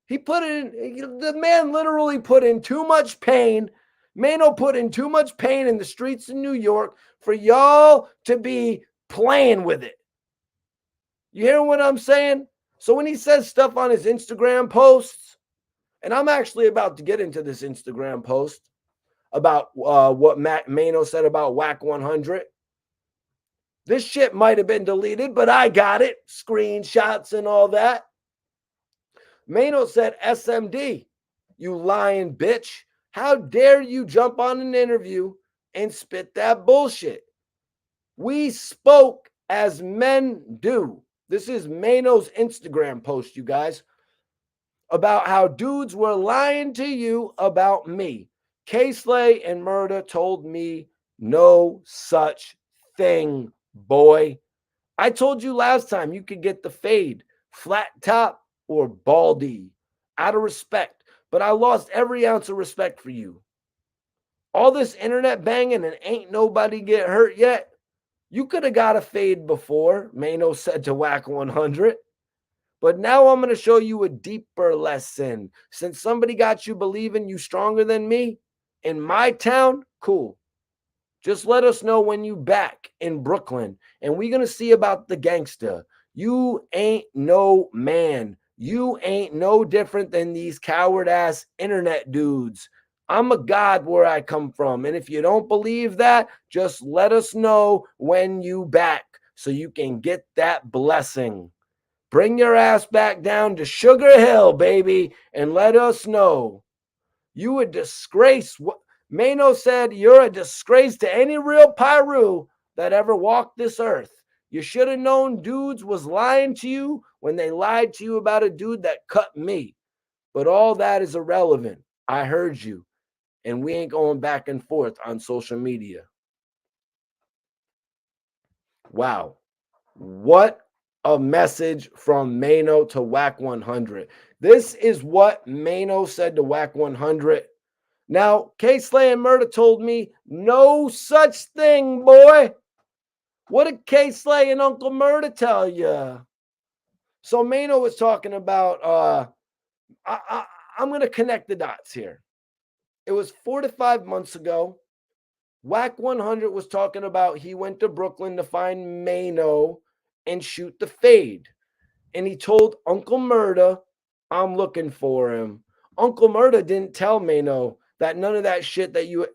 The man literally put in too much pain. Maino put in too much pain in the streets of New York for y'all to be playing with it. You hear what I'm saying? So when he says stuff on his Instagram posts, and I'm actually about to get into this Instagram post about what Maino said about Wack 100. This shit might have been deleted, but I got it. Screenshots and all that. Maino said, SMD, you lying bitch. How dare you jump on an interview and spit that bullshit? We spoke as men do. This is Maino's Instagram post, you guys, about how dudes were lying to you about me. K-Slay and Murda told me no such thing, boy. I told you last time you could get the fade, flat top, or baldy, out of respect. But I lost every ounce of respect for you. All this internet banging and ain't nobody get hurt yet. You could have got a fade before, Maino said to Wack 100. But now I'm going to show you a deeper lesson. Since somebody got you believing you stronger than me in my town, cool. Just let us know when you back in Brooklyn, and we're going to see about the gangster. You ain't no man. You ain't no different than these coward ass internet dudes. I'm a god where I come from. And if you don't believe that, just let us know when you back so you can get that blessing. Bring your ass back down to Sugar Hill, baby, and let us know. You a disgrace. Maino said you're a disgrace to any real Pyru that ever walked this earth. You should have known dudes was lying to you when they lied to you about a dude that cut me. But all that is irrelevant. I heard you, and we ain't going back and forth on social media. Wow. What a message from Maino to Wack 100. This is what Maino said to Wack 100. Now, K Slay and Murda told me no such thing, boy. What did K Slay and Uncle Murda tell you? So Maino was talking about, I'm going to connect the dots here. It was 4 to 5 months ago. Wack 100 was talking about he went to Brooklyn to find Maino and shoot the fade. And he told Uncle Murda, I'm looking for him. Uncle Murda didn't tell Maino that none of that shit that you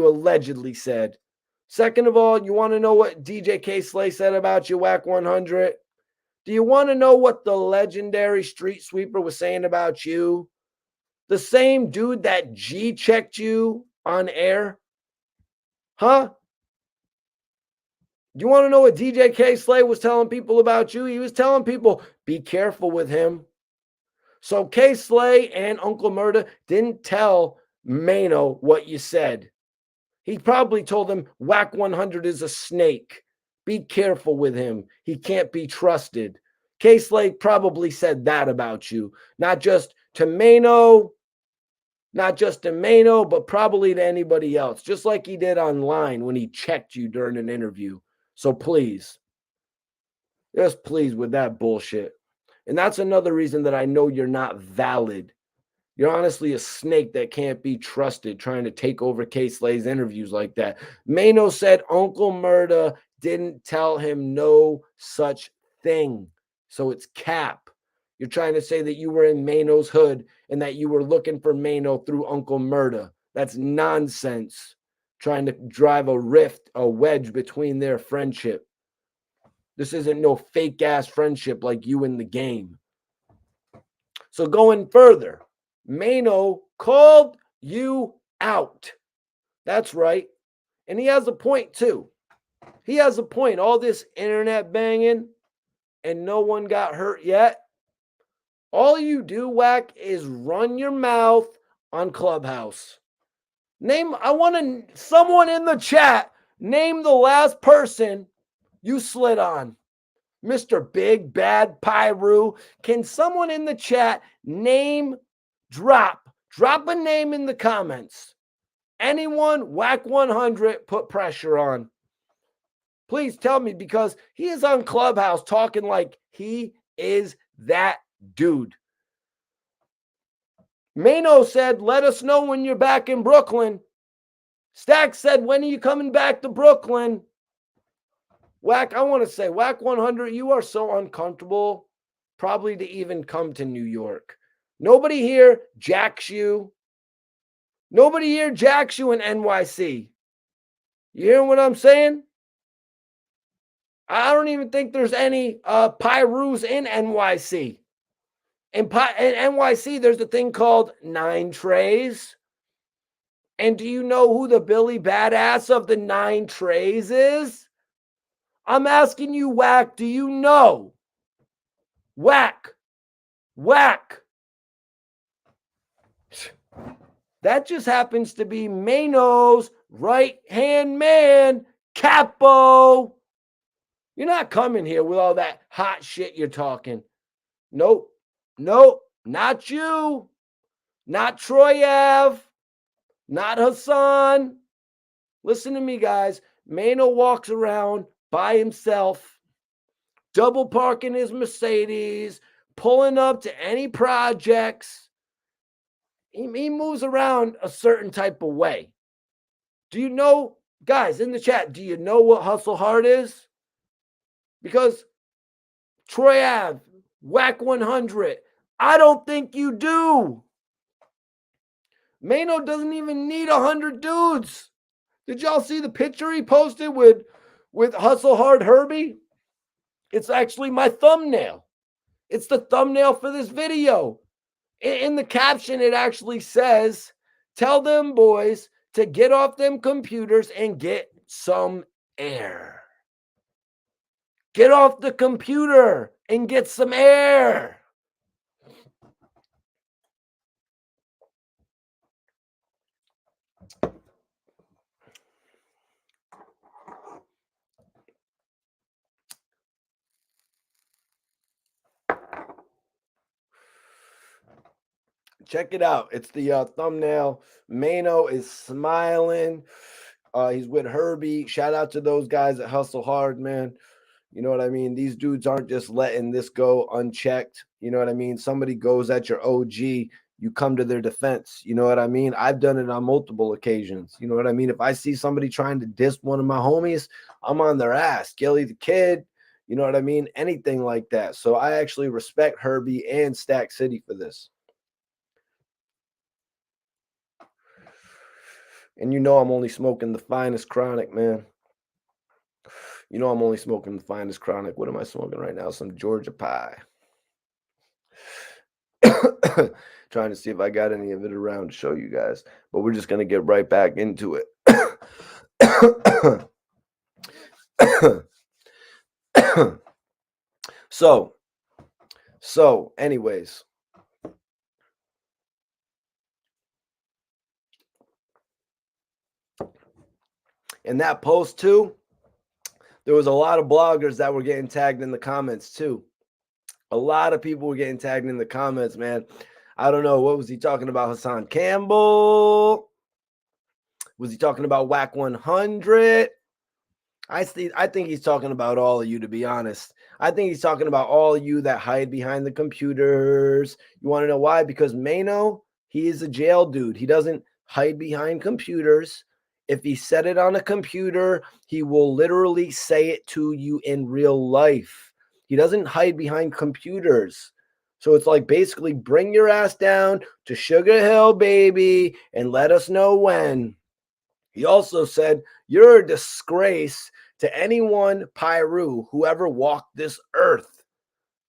allegedly said. Second of all, you want to know what DJ K Slay said about you, Wack 100? Do you want to know what the legendary street sweeper was saying about you? The same dude that G checked you on air? Huh? Do you want to know what DJ K Slay was telling people about you? He was telling people, be careful with him. So K Slay and Uncle Murda didn't tell Maino what you said. He probably told them Wack 100 is a snake. Be careful with him. He can't be trusted. K Slay probably said that about you. Not just to Maino, but probably to anybody else. Just like he did online when he checked you during an interview. So please, just please with that bullshit. And that's another reason that I know you're not valid. You're honestly a snake that can't be trusted trying to take over K Slay's interviews like that. Maino said Uncle Murda didn't tell him no such thing. So it's cap. You're trying to say that you were in Maino's hood and that you were looking for Maino through Uncle Murda. That's nonsense. Trying to drive a rift, a wedge between their friendship. This isn't no fake ass friendship like you in the game. So going further, Maino called you out. That's right. And he has a point too. He has a point. All this internet banging and no one got hurt yet. All you do, Wack, is run your mouth on Clubhouse. I want someone in the chat name the last person you slid on. Mr. Big Bad Pyru. Can someone in the chat drop a name in the comments? Anyone, Wack 100, put pressure on. Please tell me, because he is on Clubhouse talking like he is that dude. Maino said, let us know when you're back in Brooklyn. Stack said, when are you coming back to Brooklyn? Wack, I want to say, Wack 100, you are so uncomfortable probably to even come to New York. Nobody here jacks you. Nobody here jacks you in NYC. You hear what I'm saying? I don't even think there's any Pyrus in NYC. In NYC, there's a thing called 9 Trays. And do you know who the Billy Badass of the 9 Trays is? I'm asking you, Wack, do you know? Wack. That just happens to be Maino's right-hand man, Capo. You're not coming here with all that hot shit you're talking. Nope, not you. Not Troy Ave. Not Hassan. Listen to me, guys. Maino walks around by himself, double parking his Mercedes, pulling up to any projects. He moves around a certain type of way. Do you know, guys in the chat, do you know what hustle hard is? Because Troy Ave, Wack 100, I don't think you do. Maino doesn't even need 100 dudes. Did y'all see the picture he posted with Hustle Hard Herbie? It's actually my thumbnail. It's the thumbnail for this video. In the caption, it actually says, tell them boys to get off them computers and get some air. Get off the computer and get some air. Check it out. It's the thumbnail. Maino is smiling. He's with Herbie. Shout out to those guys that hustle hard, man. You know what I mean? These dudes aren't just letting this go unchecked. You know what I mean? Somebody goes at your OG, you come to their defense. You know what I mean? I've done it on multiple occasions. You know what I mean? If I see somebody trying to diss one of my homies, I'm on their ass. Gilly the Kid, you know what I mean? Anything like that. So I actually respect Herbie and Stack City for this. And you know I'm only smoking the finest chronic, man. You know I'm only smoking the finest chronic. What am I smoking right now? Some Georgia pie. Trying to see if I got any of it around to show you guys. But we're just going to get right back into it. So anyways. In that post too, there was a lot of bloggers that were getting tagged in the comments too. A lot of people were getting tagged in the comments, man. I don't know. What was he talking about? Hassan Campbell? Was he talking about Wack 100? I think he's talking about all of you, to be honest. I think he's talking about all of you that hide behind the computers. You want to know why? Because Maino, he is a jail dude. He doesn't hide behind computers. If he said it on a computer, he will literally say it to you in real life. He doesn't hide behind computers. So it's like basically bring your ass down to Sugar Hill, baby, and let us know when. He also said, you're a disgrace to anyone, Pyru, who ever walked this earth.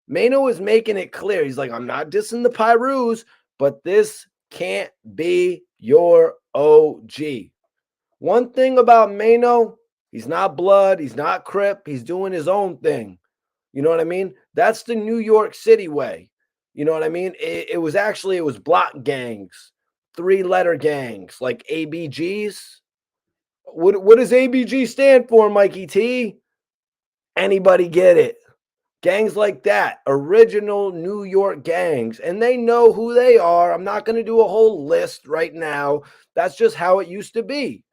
Maino is making it clear. He's like, I'm not dissing the Pyrus, but this can't be your OG. One thing about Maino, he's not blood, he's not Crip, he's doing his own thing. You know what I mean? That's the New York City way. You know what I mean? It was block gangs, 3-letter gangs, like ABGs. What does ABG stand for, Mikey T? Anybody get it? Gangs like that, original New York gangs, and they know who they are. I'm not going to do a whole list right now. That's just how it used to be.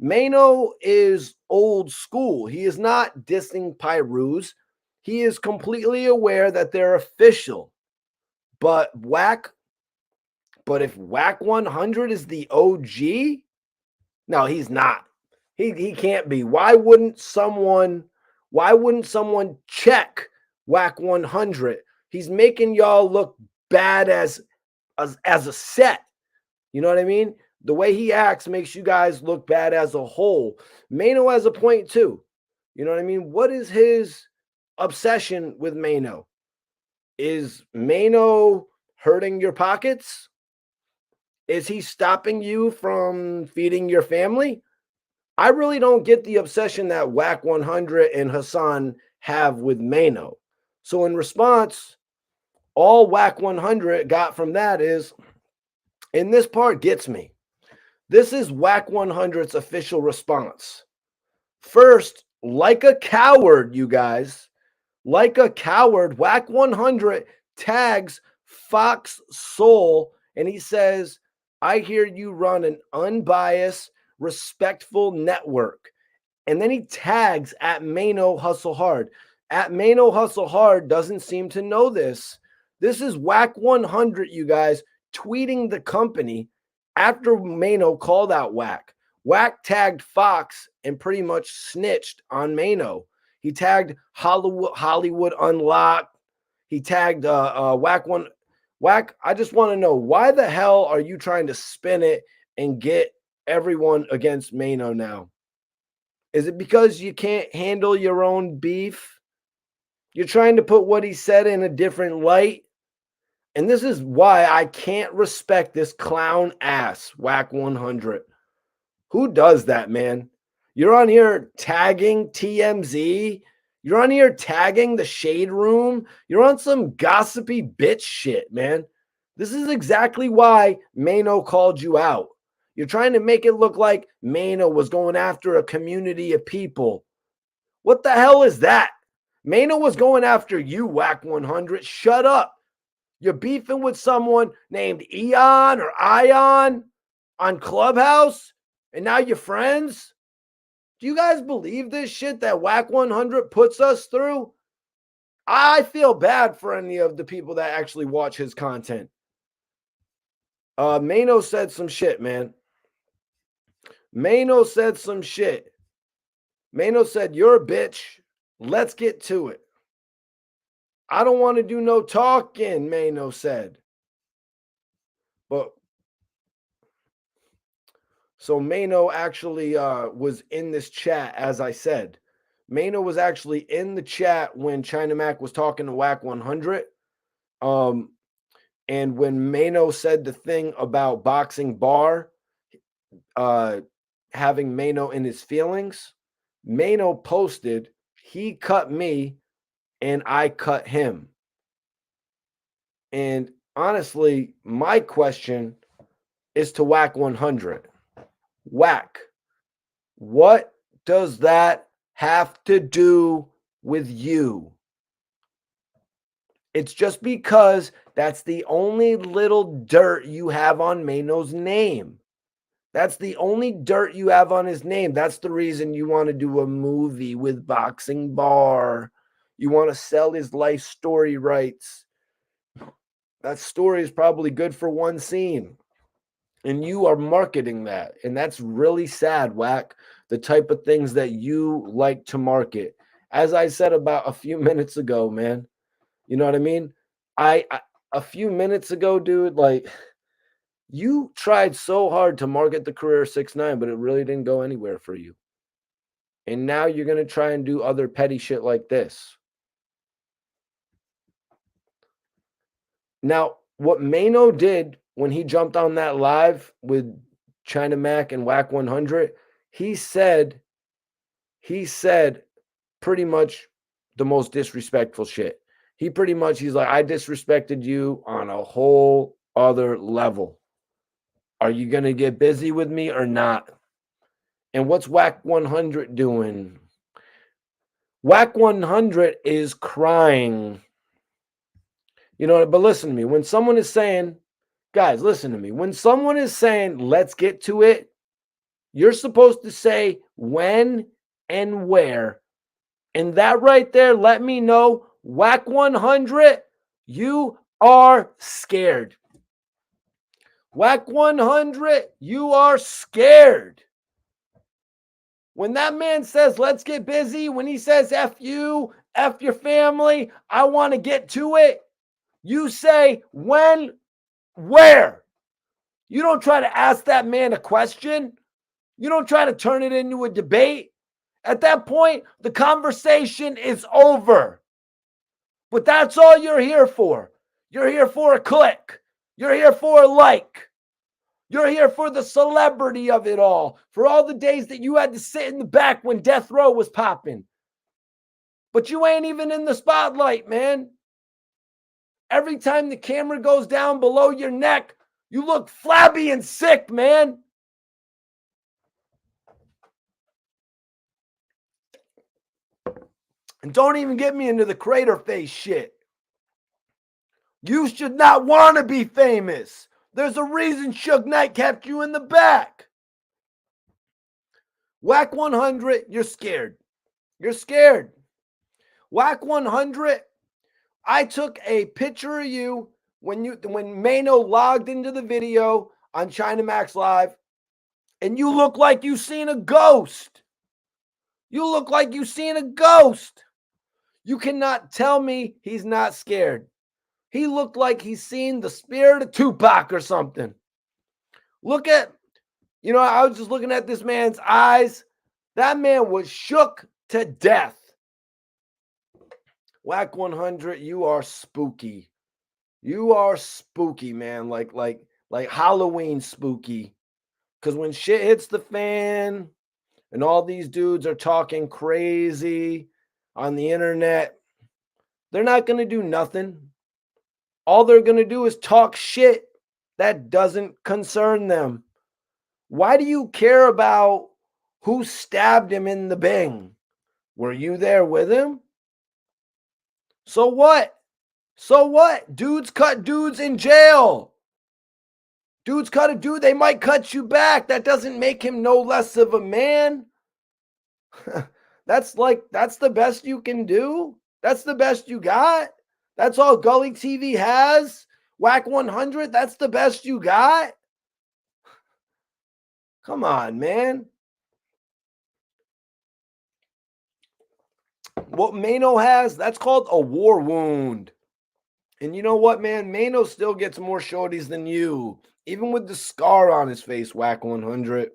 Maino is old school. He is not dissing Pyrus. He is completely aware that they're official. But if Wack 100 is the OG, no, he's not. He can't be. Why wouldn't someone check Wack 100? He's making y'all look bad as a set. You know what I mean? The way he acts makes you guys look bad as a whole. Maino has a point too. You know what I mean? What is his obsession with Maino? Is Maino hurting your pockets? Is he stopping you from feeding your family? I really don't get the obsession that Wack 100 and Hassan have with Maino. So in response, all Wack 100 got from that is, and this part gets me. This is Wack 100's official response. First, like a coward, you guys, like a coward, Wack 100 tags Fox Soul and he says, I hear you run an unbiased, respectful network. And then he tags at Maino Hustle Hard. At Maino Hustle Hard doesn't seem to know this. This is Wack 100, you guys, tweeting the company after Maino called out Wack. Wack tagged Fox and pretty much snitched on Maino. He tagged Hollywood Unlocked. He tagged Wack one. Wack, I just want to know, why the hell are you trying to spin it and get everyone against Maino now? Is it because you can't handle your own beef? You're trying to put what he said in a different light? And this is why I can't respect this clown ass, Wack 100. Who does that, man? You're on here tagging TMZ. You're on here tagging the Shade Room. You're on some gossipy bitch shit, man. This is exactly why Maino called you out. You're trying to make it look like Maino was going after a community of people. What the hell is that? Maino was going after you, Wack 100. Shut up. You're beefing with someone named Eon or Ion on Clubhouse, and now you're friends? Do you guys believe this shit that Wack 100 puts us through? I feel bad for any of the people that actually watch his content. Maino said some shit, man. Maino said some shit. Maino said, "You're a bitch. Let's get to it." I don't want to do no talking, Maino said. But so Maino actually was in this chat, as I said. Maino was actually in the chat when China Mac was talking to Wack 100. And when Maino said the thing about Boxing Bar having Maino in his feelings, Maino posted, "He cut me and I cut him." And honestly, my question is to Wack 100. Wack, what does that have to do with you? It's just because that's the only little dirt you have on Maino's name. That's the only dirt you have on his name. That's the reason you want to do a movie with Boxing Bar. You want to sell his life story rights. That story is probably good for one scene. And you are marketing that. And that's really sad, Wack. The type of things that you like to market. As I said about a few minutes ago, man. You know what I mean? I a few minutes ago, dude, like, you tried so hard to market the career of 6ix9ine, but it really didn't go anywhere for you. And now you're going to try and do other petty shit like this. Now, what Maino did when he jumped on that live with China Mac and Wack 100, he said pretty much the most disrespectful shit. He's like, "I disrespected you on a whole other level. Are you going to get busy with me or not?" And what's Wack 100 doing? Wack 100 is crying. You know, but listen to me. When someone is saying, guys, listen to me. When someone is saying, "Let's get to it," you're supposed to say when and where. And that right there, let me know, Wack 100, you are scared. Wack 100, you are scared. When that man says, "Let's get busy," when he says, "F you, F your family, I want to get to it," you say when, where. You don't try to ask that man a question. You don't try to turn it into a debate. At that point, the conversation is over. But that's all you're here for. You're here for a click. You're here for a like. You're here for the celebrity of it all. For all the days that you had to sit in the back when Death Row was popping. But you ain't even in the spotlight, man. Every time the camera goes down below your neck, you look flabby and sick, man. And don't even get me into the crater face shit. You should not want to be famous. There's a reason Suge Knight kept you in the back. Wack 100, you're scared. You're scared. Wack 100, I took a picture of you when Maino logged into the video on China Max Live, and you look like you seen a ghost. You look like you seen a ghost. You cannot tell me he's not scared. He looked like he's seen the spirit of Tupac or something. Look at, I was just looking at this man's eyes. That man was shook to death. Wack 100, you are spooky. You are spooky, man. Like Halloween spooky. Because when shit hits the fan and all these dudes are talking crazy on the internet, they're not going to do nothing. All they're going to do is talk shit that doesn't concern them. Why do you care about who stabbed him in the bing? Were you there with him? So what? So what? Dudes cut dudes in jail. Dudes cut a dude, they might cut you back. That doesn't make him no less of a man. That's the best you can do. That's the best you got. That's all Gully TV has. Wack 100, that's the best you got. Come on, man. What Maino has, that's called a war wound. And you know what, man? Maino still gets more shorties than you, even with the scar on his face, Wack 100.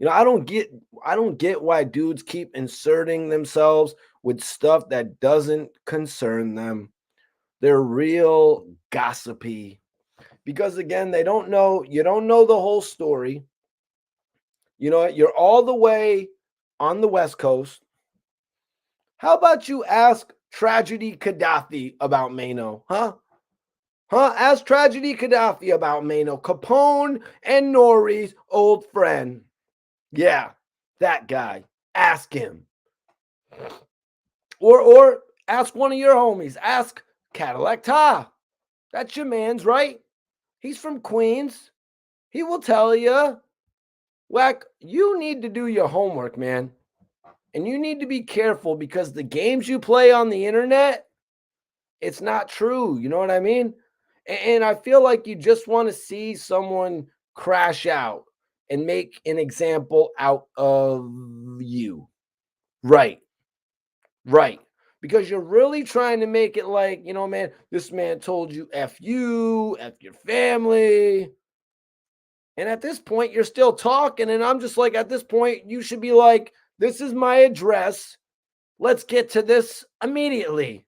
I don't get why dudes keep inserting themselves with stuff that doesn't concern them. They're real gossipy. Because again, you don't know the whole story. You're all the way on the West Coast. How about you ask Tragedy Gaddafi about Maino, huh? Ask Tragedy Gaddafi about Maino, Capone and Nori's old friend. Yeah, that guy. Ask him. Or ask one of your homies. Ask Cadillac Ta. That's your man's, right? He's from Queens. He will tell you. Wack, you need to do your homework, man. And you need to be careful because the games you play on the internet, it's not true. You know what I mean? And I feel like you just want to see someone crash out and make an example out of you. Right. Because you're really trying to make it like, man, this man told you F you, F your family. And at this point, you're still talking. And I'm just like, at this point, you should be like, this is my address. Let's get to this immediately.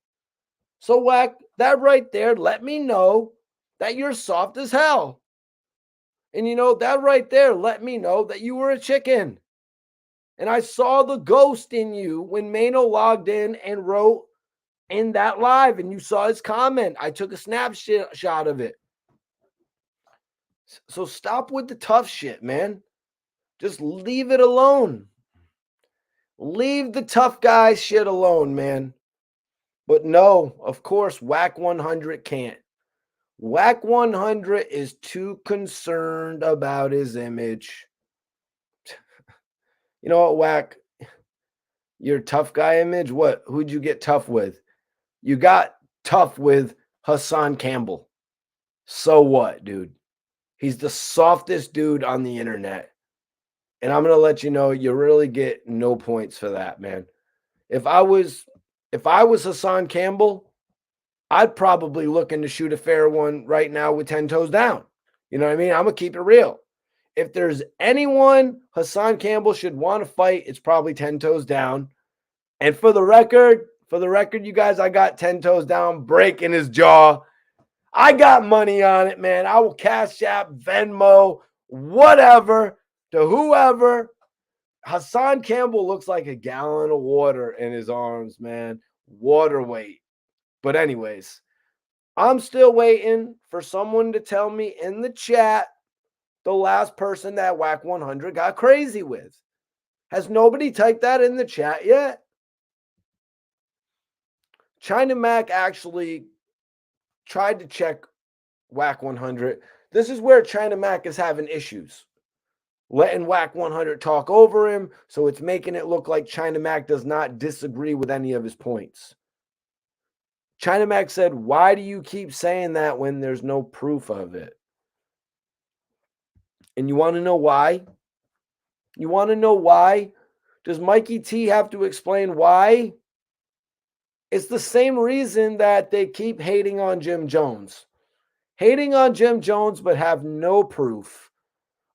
So, Wack, that right there, let me know that you're soft as hell. And that right there, let me know that you were a chicken. And I saw the ghost in you when Maino logged in and wrote in that live, and you saw his comment. I took a snapshot of it. So stop with the tough shit, man. Just leave it alone. Leave the tough guy shit alone, man. But no, of course, Wack 100 can't. Wack 100 is too concerned about his image. You know what, Wack? Your tough guy image? What? Who'd you get tough with? You got tough with Hassan Campbell. So what, dude? He's the softest dude on the internet. And I'm going to let you know, you really get no points for that, man. If I was Hassan Campbell, I'd probably looking to shoot a fair one right now with 10 toes down. You know what I mean? I'm going to keep it real. If there's anyone Hassan Campbell should want to fight, it's probably 10 toes down. And for the record, you guys, I got 10 toes down, breaking his jaw. I got money on it, man. I will Cash App, Venmo, whatever, to whoever. Hassan Campbell looks like a gallon of water in his arms, man. Water weight. But anyways, I'm still waiting for someone to tell me in the chat the last person that Wack 100 got crazy with. Has nobody typed that in the chat yet? China Mac actually tried to check Wack 100. This is where China Mac is having issues. letting Wack 100 talk over him, so it's making it look like China Mac does not disagree with any of his points. China Mac said, "Why do you keep saying that when there's no proof of it?" And you want to know why? You want to know why? Does Mikey T have to explain why? It's the same reason that they keep hating on Jim Jones. Hating on Jim Jones, but have no proof.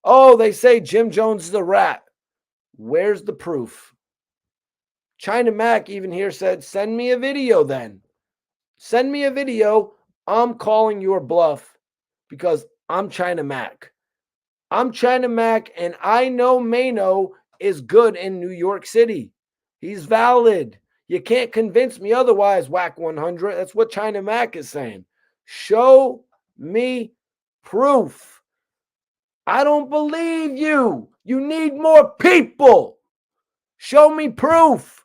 Oh, they say Jim Jones is a rat. Where's the proof? China Mac even here said, send me a video then. Send me a video. I'm calling your bluff because I'm China Mac. I'm China Mac, and I know Maino is good in New York City. He's valid. You can't convince me otherwise, Wack 100. That's what China Mac is saying. Show me proof. I don't believe you. You need more people. Show me proof.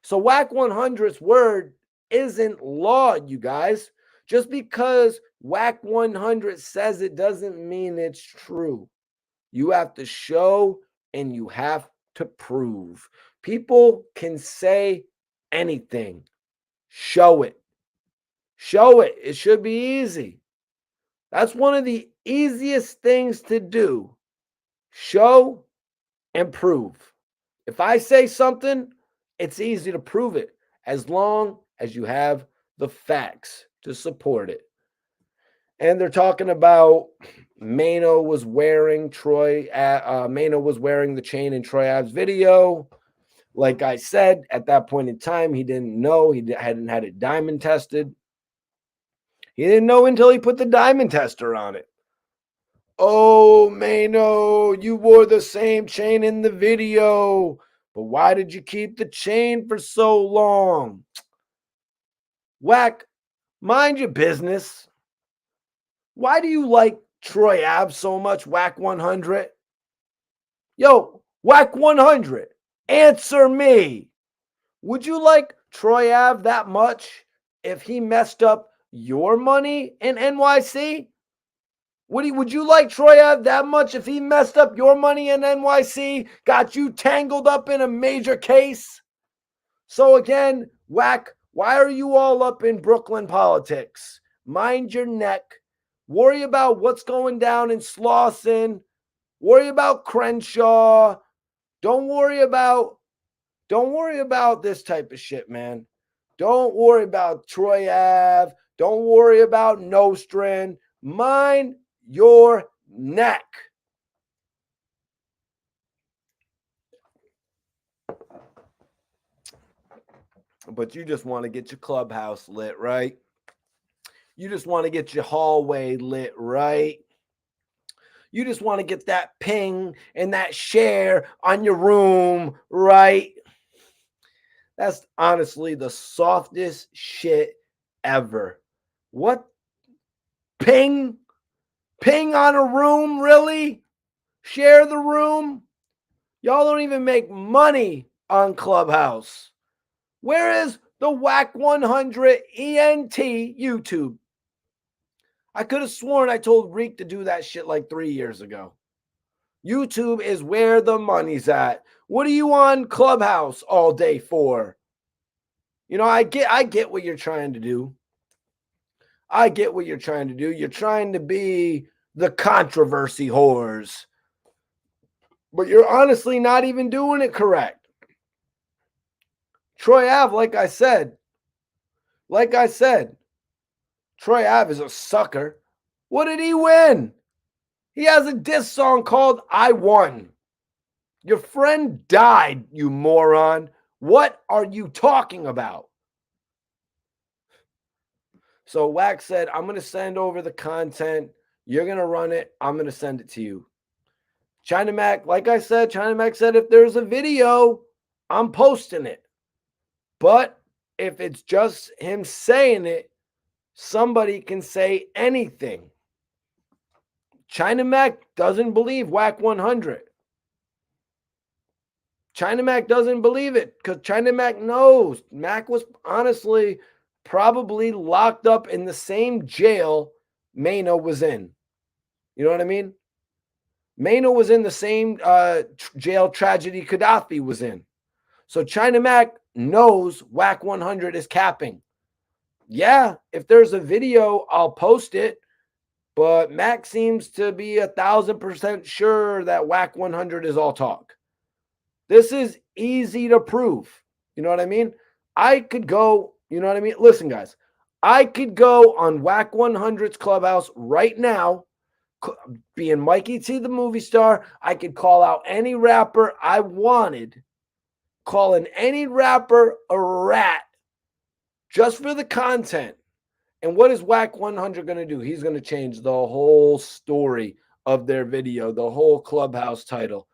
So Wack 100's word isn't law, you guys. Just because Wack 100 says it doesn't mean it's true. You have to show and you have to prove. People can say anything. Show it. Show it. It should be easy. That's one of the easiest things to do. Show and prove. If I say something, it's easy to prove it as long as you have the facts to support it. And they're talking about Maino was wearing the chain in Troy Ave's video. Like I said, at that point in time, he didn't know. He hadn't had it diamond tested. He didn't know until he put the diamond tester on it. Oh, Maino, you wore the same chain in the video, but why did you keep the chain for so long? Wack, mind your business. Why do you like Troy Ave so much, Wack 100? Yo, Wack 100, answer me. Would you like Troy Ave that much if he messed up your money in NYC? Would you like Troy Ave that much if he messed up your money in NYC, got you tangled up in a major case? So again, Wack, why are you all up in Brooklyn politics? Mind your neck. Worry about what's going down in Slauson. Worry about Crenshaw. Don't worry about this type of shit, man. Don't worry about Troy Ave. Don't worry about Nostrand. Mind your neck. But you just want to get your clubhouse lit, right? You just want to get your hallway lit, right? You just want to get that ping and that share on your room, right? That's honestly the softest shit ever. What? Ping? Ping on a room, really? Share the room? Y'all don't even make money on Clubhouse. Where is the Wack 100 ENT YouTube? I could have sworn I told Reek to do that shit like 3 years ago. YouTube is where the money's at. What are you on Clubhouse all day for? You know, I get what you're trying to do. I get what you're trying to do. You're trying to be the controversy whores. But you're honestly not even doing it correct. Troy Ave, like I said, Troy Ave is a sucker. What did he win? He has a diss song called I Won. Your friend died, you moron. What are you talking about? So Wack said, I'm going to send over the content. You're going to run it. I'm going to send it to you. China Mac, like I said, China Mac said, if there's a video, I'm posting it. But if it's just him saying it, somebody can say anything. China Mac doesn't believe Wack 100. China Mac doesn't believe it because China Mac knows. Mac was honestly probably locked up in the same jail Maino was in. You know what I mean? Maino was in the same jail tragedy Gaddafi was in. So China Mac knows Wack 100 is capping. Yeah, if there's a video, I'll post it. But Mac seems to be 1,000% sure that Wack 100 is all talk. This is easy to prove. You know what I mean? I could go, you know what I mean? Listen, guys, I could go on Wack 100's Clubhouse right now, being Mikey T, the movie star. I could call out any rapper I wanted, calling any rapper a rat just for the content. And what is Wack 100 going to do? He's going to change the whole story of their video, the whole Clubhouse title.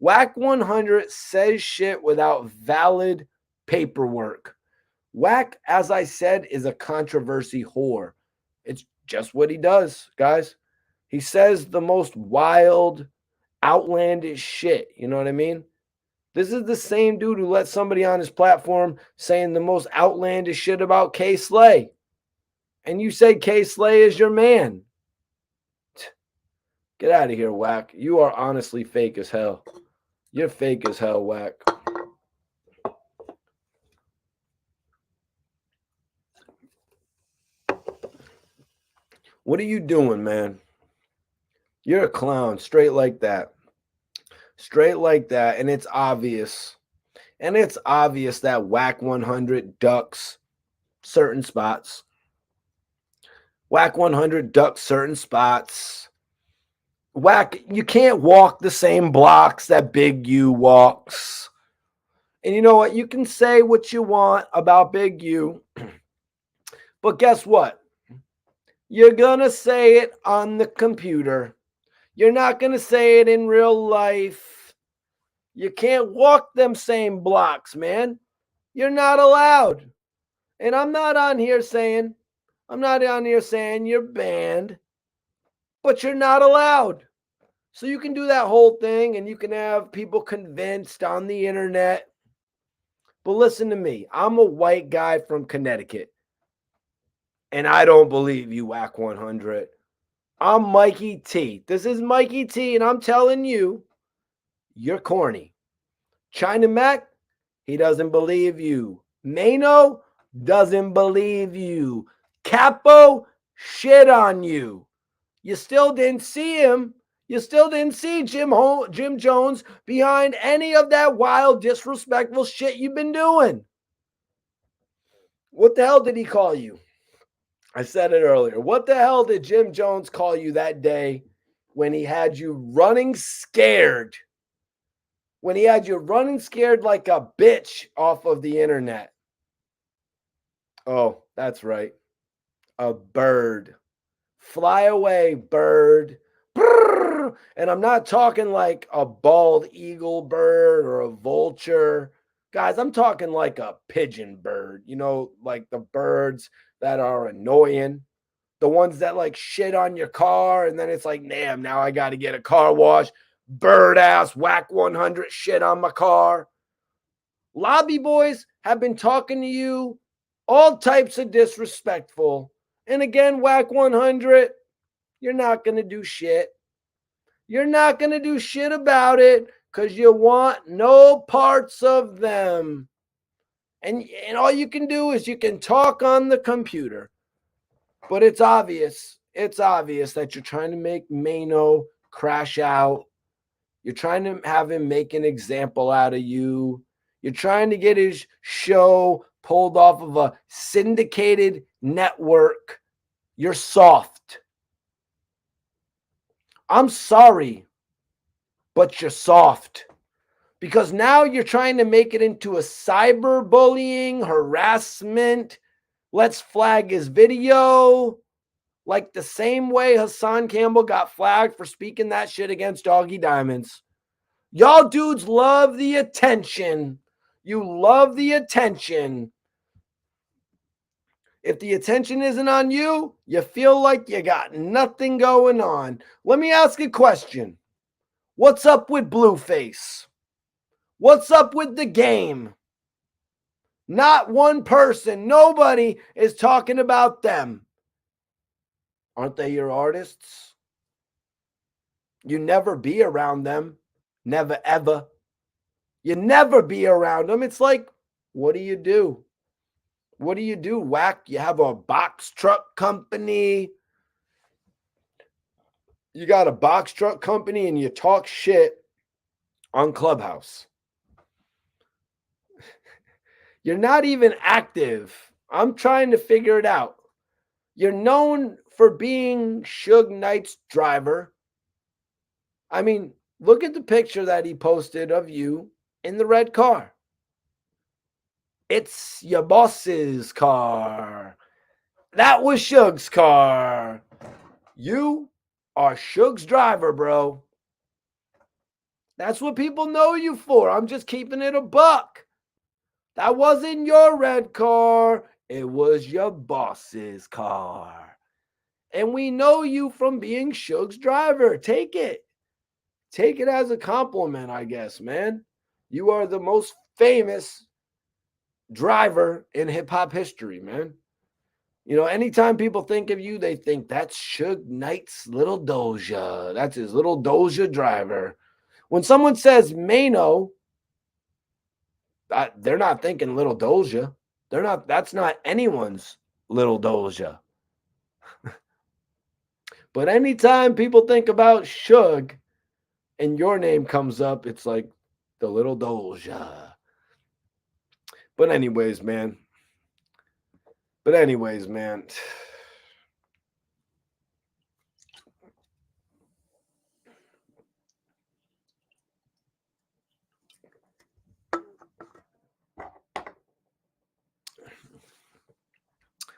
Wack 100 says shit without valid paperwork. Wack, as I said, is a controversy whore. It's just what he does, guys. He says the most wild, outlandish shit. You know what I mean? This is the same dude who let somebody on his platform saying the most outlandish shit about K Slay. And you say K Slay is your man. Get out of here, Wack. You are honestly fake as hell. You're fake as hell, Wack. What are you doing, man? You're a clown, straight like that. Straight like that. And it's obvious. And it's obvious that Wack 100 ducks certain spots. Wack 100 ducks certain spots. Wack, you can't walk the same blocks that Big U walks. And you know what? You can say what you want about Big U. But guess what? You're going to say it on the computer. You're not going to say it in real life. You can't walk them same blocks, man. You're not allowed. And I'm not on here saying you're banned, but you're not allowed. So you can do that whole thing and you can have people convinced on the internet. But listen to me. I'm a white guy from Connecticut. And I don't believe you, Wack 100. I'm Mikey T. This is Mikey T, and I'm telling you, you're corny. China Mac, he doesn't believe you. Maino doesn't believe you. Capo, shit on you. You still didn't see him. You still didn't see Jim Jones behind any of that wild, disrespectful shit you've been doing. What the hell did he call you? I said it earlier. What the hell did Jim Jones call you that day when he had you running scared? When he had you running scared like a bitch off of the internet. Oh, that's right. A bird. Fly away, bird. Brrr. And I'm not talking like a bald eagle bird or a vulture. Guys, I'm talking like a pigeon bird. You know, like the birds that are annoying. The ones that like shit on your car and then it's like, damn, now I got to get a car wash. Bird ass, Wack 100 shit on my car. Lobby boys have been talking to you all types of disrespectful. And again, Wack 100, you're not going to do shit. You're not going to do shit about it because you want no parts of them. And all you can do is you can talk on the computer. But it's obvious that you're trying to make Maino crash out. You're trying to have him make an example out of you. You're trying to get his show pulled off of a syndicated network. You're soft. I'm sorry, but you're soft. Because now you're trying to make it into a cyberbullying, harassment. Let's flag his video. Like the same way Hassan Campbell got flagged for speaking that shit against Doggy Diamonds. Y'all dudes love the attention. You love the attention. If the attention isn't on you, you feel like you got nothing going on. Let me ask a question. What's up with Blueface? What's up with the game? Not one person, nobody is talking about them. Aren't they your artists? You never be around them. Never, ever. You never be around them. It's like, what do you do? What do you do, Wack? You have a box truck company. You got a box truck company and you talk shit on Clubhouse. You're not even active. I'm trying to figure it out. You're known for being Suge Knight's driver. I mean, look at the picture that he posted of you in the red car. It's your boss's car. That was Suge's car. You are Suge's driver, bro. That's what people know you for. I'm just keeping it a buck. That wasn't your red car. It was your boss's car. And we know you from being Suge's driver. Take it. Take it as a compliment, I guess, man. You are the most famous driver in hip hop history, man. You know, anytime people think of you, they think that's Suge Knight's little Doja. That's his little Doja driver. When someone says Maino, they're not thinking little Doja. They're not. That's not anyone's little Doja. But anytime people think about Suge and your name comes up, it's like the little Doja. But anyways, man.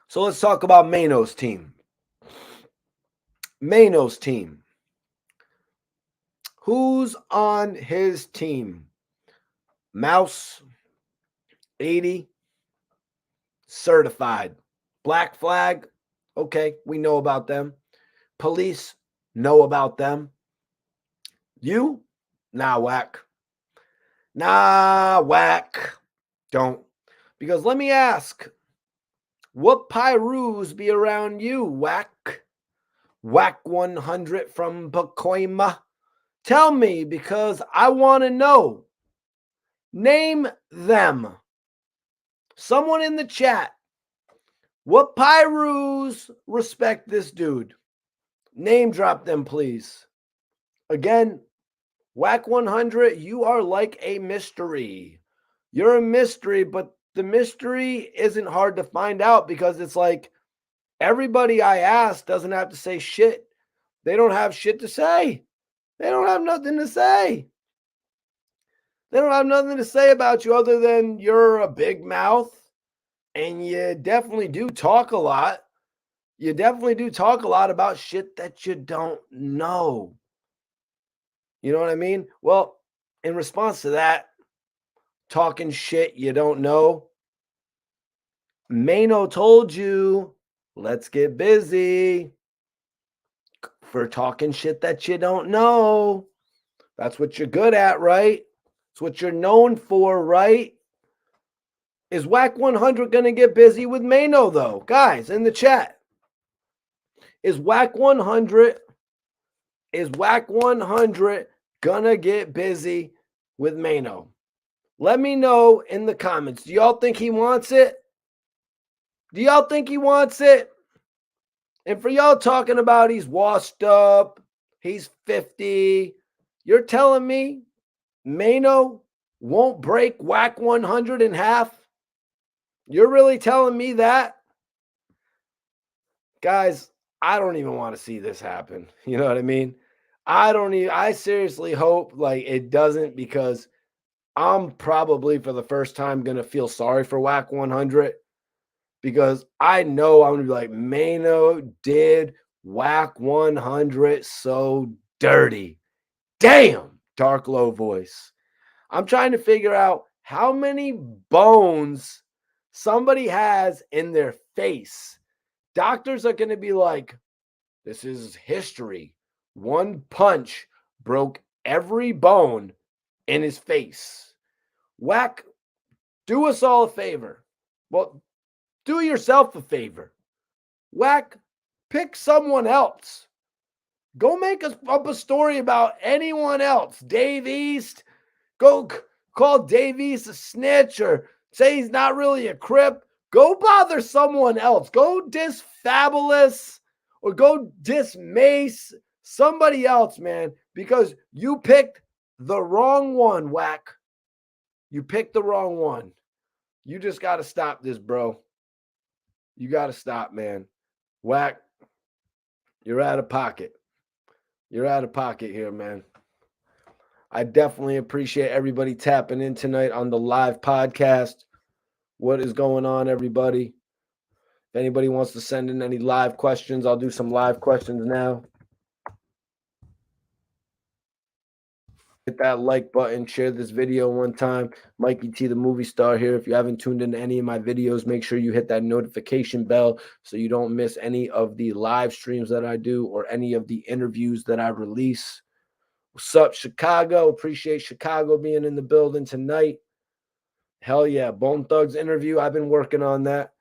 So let's talk about Maino's team. Maino's team. Who's on his team? Mouse, 80, certified. Black Flag, okay, we know about them. Police, know about them. You? Nah, Wack. Nah, Wack. Don't. Because let me ask, what Pyrus be around you, Wack? Wack 100 from Pacoima? Tell me, because I want to know. Name them. Someone in the chat. What Pyrus respect this dude? Name drop them, please. Again, Wack 100, you are like a mystery. You're a mystery, but the mystery isn't hard to find out because it's like everybody I ask doesn't have to say shit. They don't have shit to say. They don't have nothing to say. They don't have nothing to say about you other than you're a big mouth and you definitely do talk a lot. You definitely do talk a lot about shit that you don't know. You know what I mean? Well, in response to that, talking shit you don't know, Maino told you, let's get busy for talking shit that you don't know. That's what you're good at, right? It's what you're known for, right? Is Wack 100 going to get busy with Maino, though? Guys, in the chat. Is Wack 100 going to get busy with Maino? Let me know in the comments. Do y'all think he wants it? Do y'all think he wants it? And for y'all talking about he's washed up, he's 50, you're telling me Maino won't break Wack 100 in half? You're really telling me that? Guys, I don't even want to see this happen. You know what I mean? I seriously hope like it doesn't, because I'm probably for the first time going to feel sorry for Wack 100, because I know I'm going to be like, Maino did Wack 100 so dirty. Damn, dark, low voice. I'm trying to figure out how many bones somebody has in their face. Doctors are going to be like, this is history. One punch broke every bone in his face. Wack, do us all a favor. Well, do yourself a favor. Wack, pick someone else. Go make up a story about anyone else. Dave East. Go call Dave East a snitch or say he's not really a Crip. Go bother someone else. Go diss Fabulous or go diss Mace. Somebody else, man, because you picked the wrong one, Wack. You picked the wrong one. You just got to stop this, bro. You got to stop, man. Wack, you're out of pocket. You're out of pocket here, man. I definitely appreciate everybody tapping in tonight on the live podcast. What is going on, everybody? If anybody wants to send in any live questions, I'll do some live questions now. Hit that like button, share this video one time. Mikey T, the movie star here. If you haven't tuned into any of my videos, make sure you hit that notification bell so you don't miss any of the live streams that I do or any of the interviews that I release. What's up, Chicago? Appreciate Chicago being in the building tonight. Hell yeah. Bone Thugs interview. I've been working on that.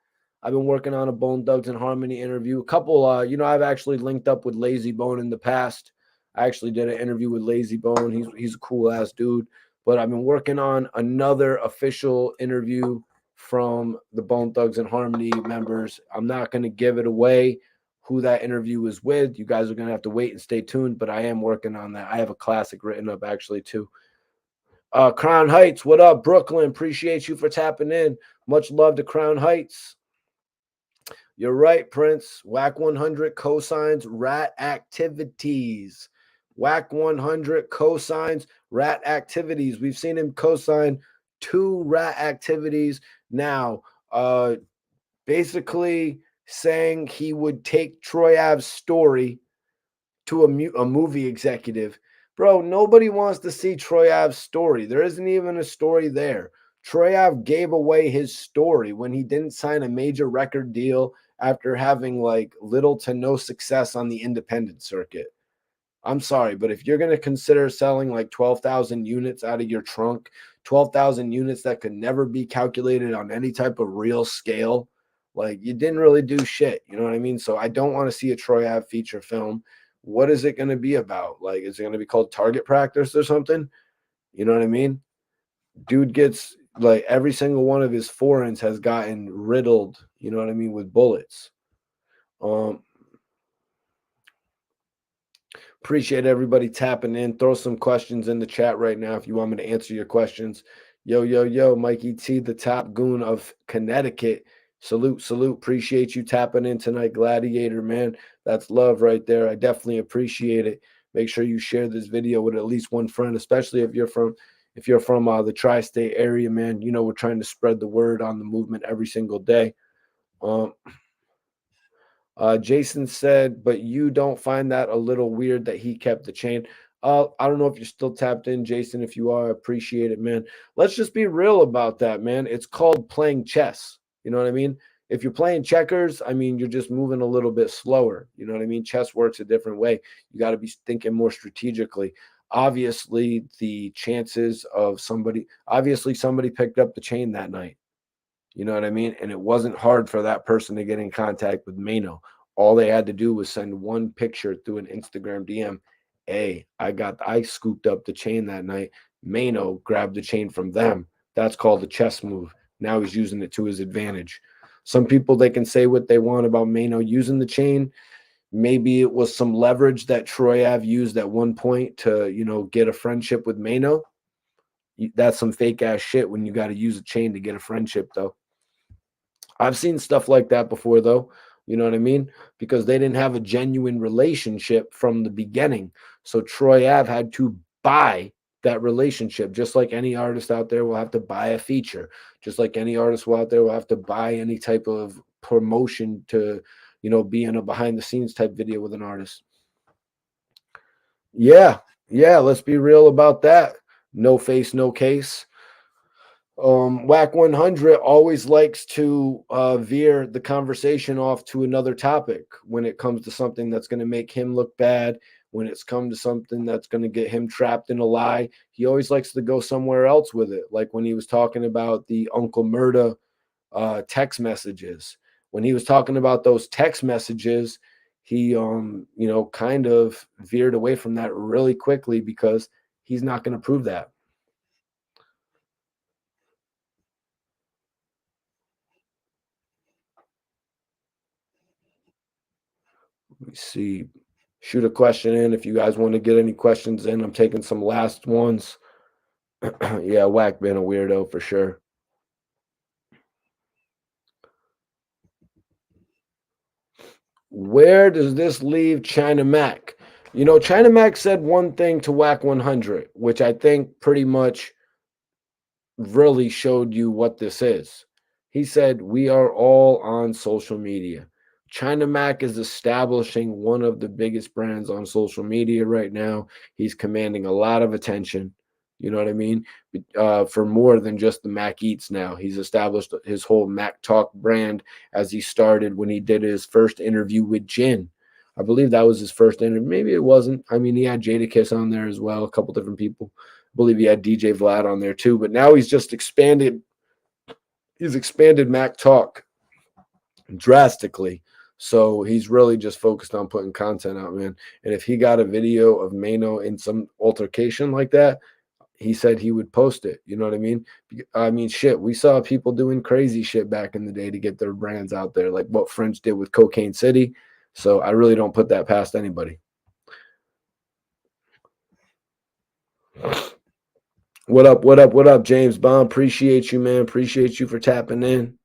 I've been working on a Bone Thugs and Harmony interview. A couple, I've actually linked up with Lazy Bone in the past. I actually did an interview with Lazy Bone. He's a cool ass dude. But I've been working on another official interview from the Bone Thugs and Harmony members. I'm not going to give it away who that interview is with. You guys are going to have to wait and stay tuned, but I am working on that. I have a classic written up actually too. Crown Heights, what up, Brooklyn? Appreciate you for tapping in. Much love to Crown Heights. You're right, Prince. Wack 100 cosigns rat activities. Wack 100 cosigns rat activities. We've seen him cosign 2 rat activities now. Basically saying he would take Troy Ave's story to a movie executive. Bro, nobody wants to see Troy Ave's story. There isn't even a story there. Troy Ave gave away his story when he didn't sign a major record deal after having like little to no success on the independent circuit. I'm sorry, but if you're going to consider selling like 12,000 units out of your trunk, 12,000 units that could never be calculated on any type of real scale, like you didn't really do shit. You know what I mean? So I don't want to see a Troy Ave feature film. What is it going to be about? Like, is it going to be called Target Practice or something? You know what I mean? Dude gets like every single one of his foreigns has gotten riddled, you know what I mean, with bullets. Appreciate everybody tapping in. Throw some questions in the chat right now if you want me to answer your questions. Yo, Mikey T, the top goon of Connecticut. Salute. Appreciate you tapping in tonight, Gladiator, man. That's love right there. I definitely appreciate it. Make sure you share this video with at least one friend, especially if you're from the tri-state area, man. You know, we're trying to spread the word on the movement every single day. Jason said, but you don't find that a little weird that he kept the chain? I don't know if you're still tapped in, Jason. If you are, I appreciate it, man. Let's just be real about that, man. It's called playing chess. You know what I mean? If you're playing checkers, I mean, you're just moving a little bit slower. You know what I mean? Chess works a different way. You got to be thinking more strategically. Obviously, the chances of somebody picked up the chain that night. You know what I mean? And it wasn't hard for that person to get in contact with Maino. All they had to do was send one picture through an Instagram DM. Hey, I scooped up the chain that night. Maino grabbed the chain from them. That's called a chess move. Now he's using it to his advantage. Some people, they can say what they want about Maino using the chain. Maybe it was some leverage that Troy Ave used at one point to, get a friendship with Maino. That's some fake ass shit when you got to use a chain to get a friendship, though. I've seen stuff like that before, though. You know what I mean? Because they didn't have a genuine relationship from the beginning. So Troy Ave had to buy that relationship, just like any artist out there will have to buy a feature, just like any artist out there will have to buy any type of promotion to, be in a behind the scenes type video with an artist. Yeah, let's be real about that. No face, no case. Wack 100 always likes to veer the conversation off to another topic when it comes to something that's going to make him look bad, when it's come to something that's going to get him trapped in a lie. He always likes to go somewhere else with it, like when he was talking about the Uncle Murda text messages. When he was talking about those text messages, he kind of veered away from that really quickly because he's not going to prove that. Let me see. Shoot a question in if you guys want to get any questions in. I'm taking some last ones. Yeah, Wack been a weirdo for sure. Where does this leave China Mac? China Mac said one thing to Wack 100, which I think pretty much really showed you what this is. He said, "We are all on social media." China Mac is establishing one of the biggest brands on social media right now. He's commanding a lot of attention. You know what I mean? For more than just the Mac Eats now. He's established his whole Mac Talk brand as he started when he did his first interview with Jin. I believe that was his first interview. Maybe it wasn't. I mean, he had Jadakiss on there as well, a couple different people. I believe he had DJ Vlad on there too. But now he's just expanded. He's expanded Mac Talk drastically. So he's really just focused on putting content out, man. And if he got a video of Maino in some altercation like that, he said he would post it. You know what I mean? I mean, shit, we saw people doing crazy shit back in the day to get their brands out there, like what French did with Cocaine City. So I really don't put that past anybody. What up? What up? What up, James Bond? Appreciate you, man. Appreciate you for tapping in.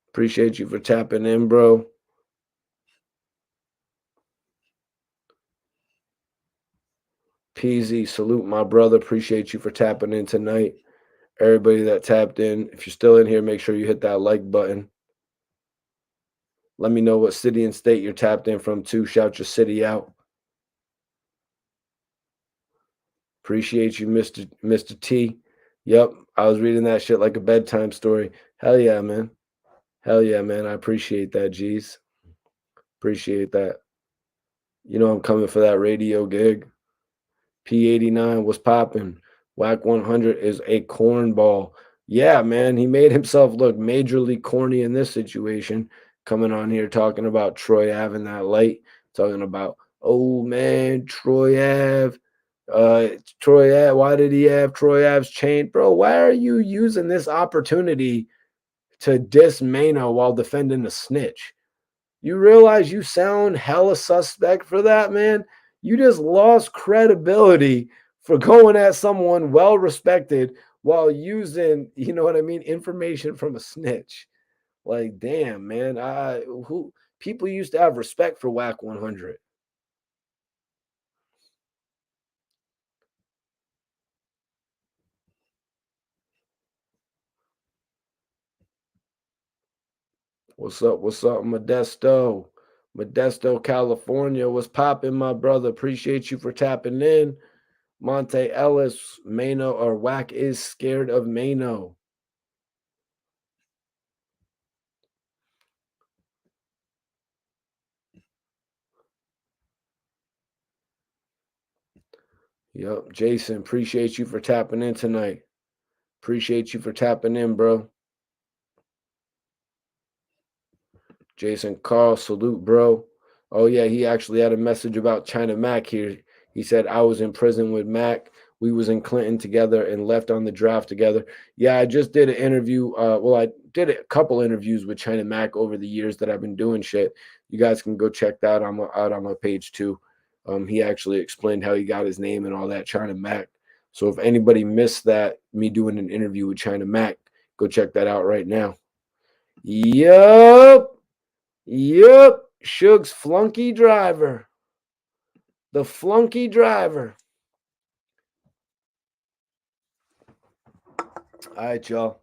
Appreciate you for tapping in, bro. Peasy, salute my brother. Appreciate you for tapping in tonight. Everybody that tapped in, if you're still in here, make sure you hit that like button. Let me know what city and state you're tapped in from too. Shout your city out. Appreciate you, Mr. T. Yep, I was reading that shit like a bedtime story. Hell yeah, man. Hell yeah, man. I appreciate that, G's. Appreciate that. I'm coming for that radio gig. P89 was popping. Wack 100 is a cornball. Yeah, man, he made himself look majorly corny in this situation. Coming on here talking about Troy Ave and that light, talking about, oh man, Troy Ave. Troy Ave, why did he have Troy Ave's chain? Bro, why are you using this opportunity to diss Maino while defending a snitch? You realize you sound hella suspect for that, man? You just lost credibility for going at someone well respected while using, you know what I mean, information from a snitch. Like, damn, man. Who people used to have respect for Wack 100. What's up? What's up, Modesto? Modesto, California. What's popping, my brother? Appreciate you for tapping in. Monte Ellis, Maino or Wack is scared of Maino. Yep. Jason, appreciate you for tapping in tonight. Appreciate you for tapping in, bro. Jason Carl, salute, bro. Oh, yeah, he actually had a message about China Mac here. He said, I was in prison with Mac. We was in Clinton together and left on the draft together. Yeah, I just did an interview. I did a couple interviews with China Mac over the years that I've been doing shit. You guys can go check that out on my page too. He actually explained how he got his name and all that, China Mac. So if anybody missed that, me doing an interview with China Mac, go check that out right now. Yup. Yup. Suge's flunky driver. The flunky driver. All right, y'all.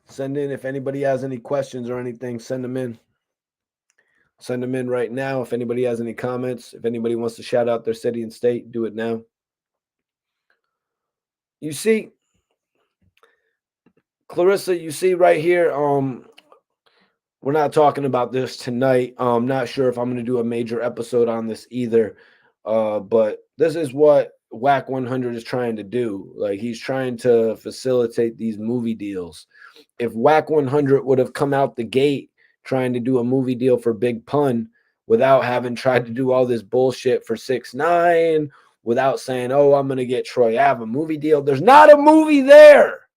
Send in if anybody has any questions or anything, send them in. Send them in right now. If anybody has any comments, if anybody wants to shout out their city and state, do it now. You see, Clarissa, you see right here, we're not talking about this tonight. Not sure if I'm going to do a major episode on this either. But this is what Wack 100 is trying to do. Like, he's trying to facilitate these movie deals. If Wack 100 would have come out the gate trying to do a movie deal for Big Pun without having tried to do all this bullshit for 6ix9ine, without saying, "Oh, I'm gonna get Troy Ave a movie deal." There's not a movie there.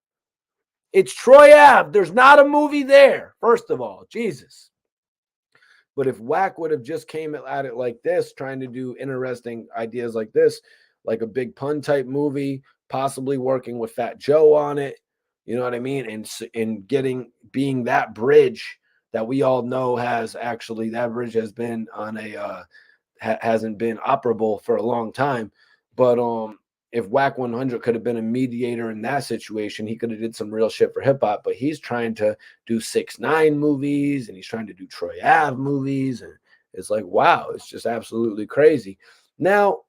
It's Troy Ave. There's not a movie there. First of all, Jesus. But if Wack would have just came at it like this, trying to do interesting ideas like this, like a Big Pun type movie, possibly working with Fat Joe on it, you know what I mean, and getting being that bridge that we all know has actually that bridge has been on a hasn't been operable for a long time. But if Wack 100 could have been a mediator in that situation, he could have did some real shit for hip hop. But he's trying to do 6ix9ine movies, and he's trying to do Troy Ave movies, and it's like, wow, it's just absolutely crazy. Now,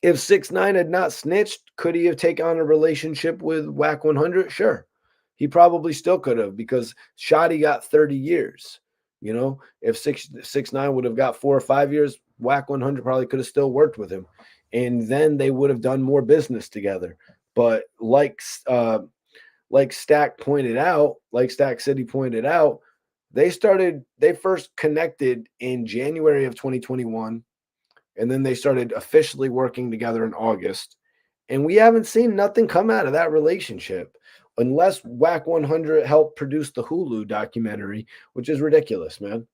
if 6ix9ine had not snitched, could he have taken on a relationship with Wack 100? Sure, he probably still could have, because Shotty got 30 years. You know, if 6ix9ine would have got 4 or 5 years, Wack 100 probably could have still worked with him, and then they would have done more business together. But like Stack pointed out, like Stack City pointed out, they first connected in January of 2021, and then they started officially working together in August. And we haven't seen nothing come out of that relationship, unless Wack 100 helped produce the Hulu documentary, which is ridiculous, man.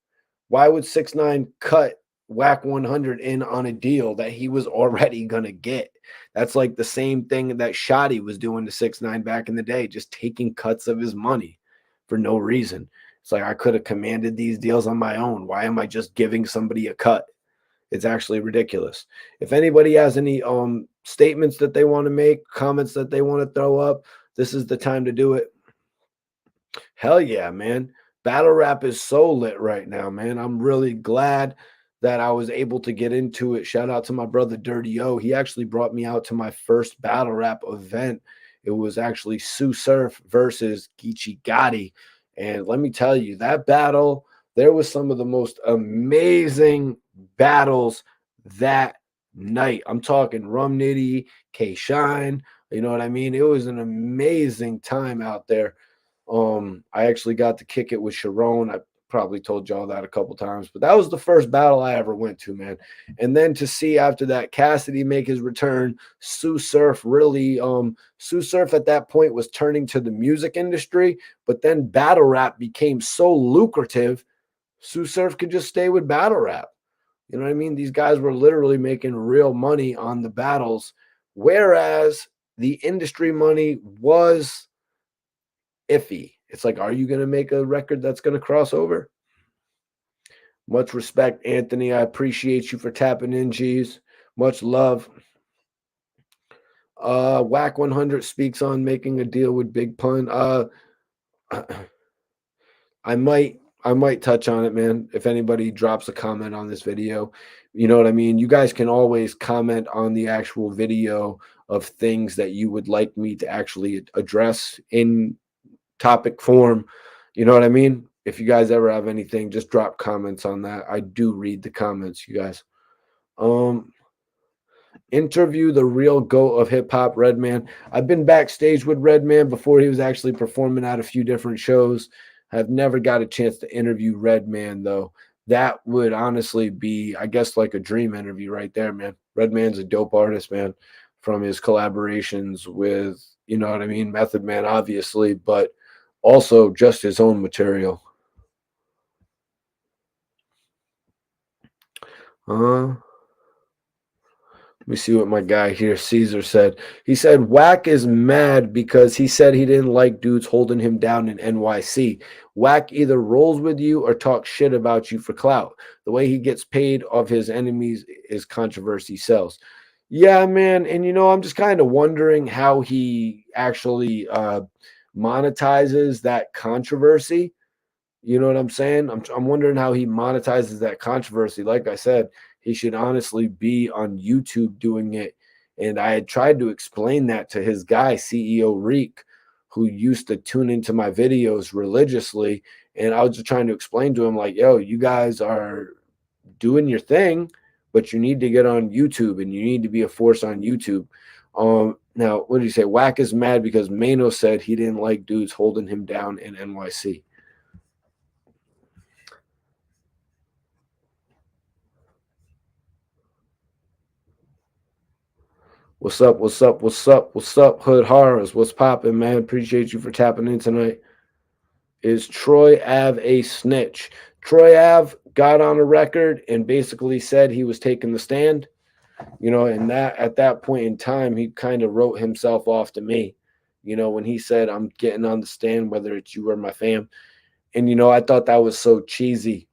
Why would 6ix9ine cut Wack 100 in on a deal that he was already gonna get? That's like the same thing that Shotty was doing to 6ix9ine back in the day, just taking cuts of his money for no reason. It's like, I could have commanded these deals on my own. Why am I just giving somebody a cut? It's actually ridiculous. If anybody has any statements that they want to make, comments that they want to throw up, this is the time to do it. Hell yeah, man. Battle rap is so lit right now, man. I'm really glad that I was able to get into it. Shout out to my brother Dirty O. He actually brought me out to my first battle rap event. It was actually Sue Surf versus Geechee Gotti. And let me tell you, that battle, there was some of the most amazing battles that night. I'm talking Rum Nitty, K Shine. You know what I mean? It was an amazing time out there. I actually got to kick it with Sharon. I probably told y'all that a couple times, but that was the first battle I ever went to, man. And then to see after that Cassidy make his return, Sue Surf really, Sue Surf at that point was turning to the music industry, but then battle rap became so lucrative, Sue Surf could just stay with battle rap. You know what I mean? These guys were literally making real money on the battles, whereas the industry money was iffy. It's like, are you going to make a record that's going to cross over? Much respect, Anthony. I appreciate you for tapping in, G's. Much love. Wack 100 speaks on making a deal with Big Pun. I might touch on it, man. If anybody drops a comment on this video, you know what I mean? You guys can always comment on the actual video of things that you would like me to actually address in topic form. You know what I mean? If you guys ever have anything, just drop comments on that. I do read the comments, you guys. Interview the real GOAT of hip hop, Redman. I've been backstage with Redman before he was actually performing at a few different shows. I've never got a chance to interview Redman though. That would honestly be, I guess, like a dream interview right there, man. Redman's a dope artist, man, from his collaborations with, you know what I mean, Method Man, obviously, but also just his own material. Let me see what my guy here, Caesar, said. He said, Wack is mad because he said he didn't like dudes holding him down in NYC. Wack either rolls with you or talks shit about you for clout. The way he gets paid of his enemies is controversy sells. Yeah, man. And, you know, I'm just kind of wondering how he actually monetizes that controversy. You know what I'm saying? I'm wondering how he monetizes that controversy. Like I said, he should honestly be on YouTube doing it. And I had tried to explain that to his guy, CEO Reek, who used to tune into my videos religiously. And I was just trying to explain to him, like, yo, you guys are doing your thing, but you need to get on YouTube and you need to be a force on YouTube. Now, what did you say? Wack is mad because Maino said he didn't like dudes holding him down in NYC. What's up? What's up? What's up? What's up? Hood Horrors. What's poppin', man? Appreciate you for tapping in tonight. Is Troy Ave a snitch? Troy Ave got on a record and basically said he was taking the stand. And that at that point in time, he kind of wrote himself off to me. When he said, "I'm getting on the stand, whether it's you or my fam." And I thought that was so cheesy.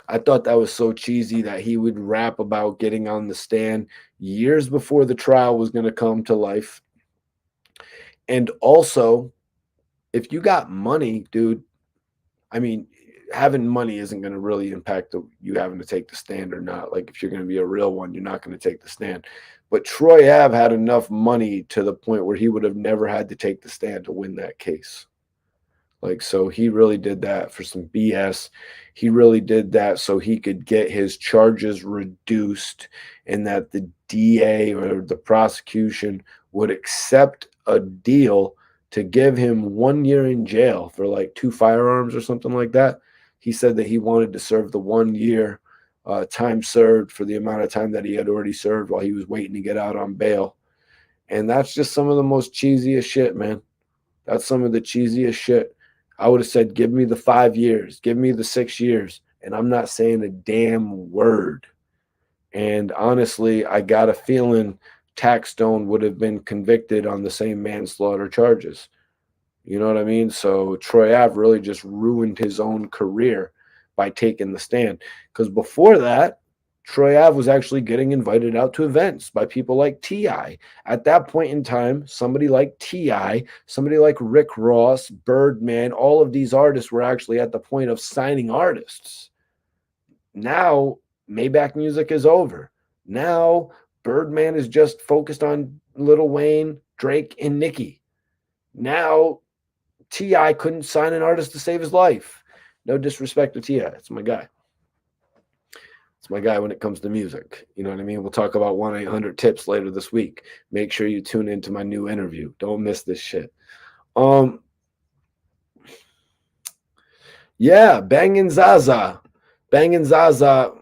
I thought that was so cheesy that he would rap about getting on the stand years before the trial was going to come to life. And also, if you got money, dude, I mean, having money isn't going to really impact you having to take the stand or not. Like, if you're going to be a real one, you're not going to take the stand. But Troy Ave had enough money to the point where he would have never had to take the stand to win that case. Like, so he really did that for some BS. He really did that so he could get his charges reduced and that the DA or the prosecution would accept a deal to give him 1 year in jail for like 2 firearms or something like that. He said that he wanted to serve the 1 year time served for the amount of time that he had already served while he was waiting to get out on bail. And that's just some of the most cheesiest shit, man. That's some of the cheesiest shit. I would have said, give me the 5 years, give me the 6 years, and I'm not saying a damn word. And honestly, I got a feeling Taxstone would have been convicted on the same manslaughter charges. You know what I mean? So Troy Ave really just ruined his own career by taking the stand. Because before that, Troy Ave was actually getting invited out to events by people like T.I. At that point in time, somebody like T.I., somebody like Rick Ross, Birdman, all of these artists were actually at the point of signing artists. Now, Maybach Music is over. Now, Birdman is just focused on Lil Wayne, Drake, and Nicki. Now, T.I. couldn't sign an artist to save his life. No disrespect to T.I. It's my guy. It's my guy when it comes to music. You know what I mean? We'll talk about 1-800-TIPS later this week. Make sure you tune into my new interview. Don't miss this shit. Yeah, Bangin' Zaza. Bangin' Zaza.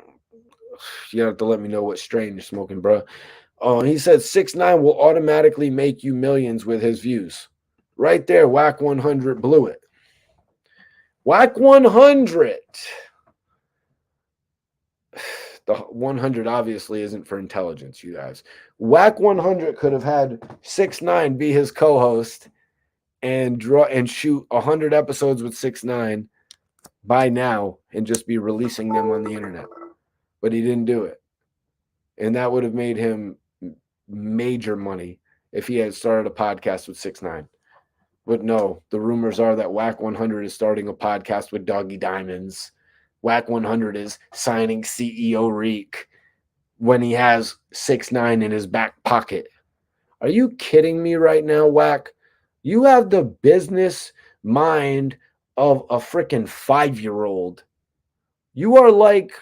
You have to let me know what strain you're smoking, bro. He said 6ix9ine will automatically make you millions with his views. Right there, Wack 100 blew it. Wack 100. The 100 obviously isn't for intelligence, you guys. Wack 100 could have had 6ix9ine be his co-host and shoot 100 episodes with 6ix9ine by now and just be releasing them on the internet. But he didn't do it. And that would have made him major money if he had started a podcast with 6ix9ine. But no, the rumors are that Wack 100 is starting a podcast with Doggy Diamonds. Wack 100 is signing CEO Reek when he has 6ix9ine in his back pocket. Are you kidding me right now, Wack? You have the business mind of a freaking 5-year-old. You are like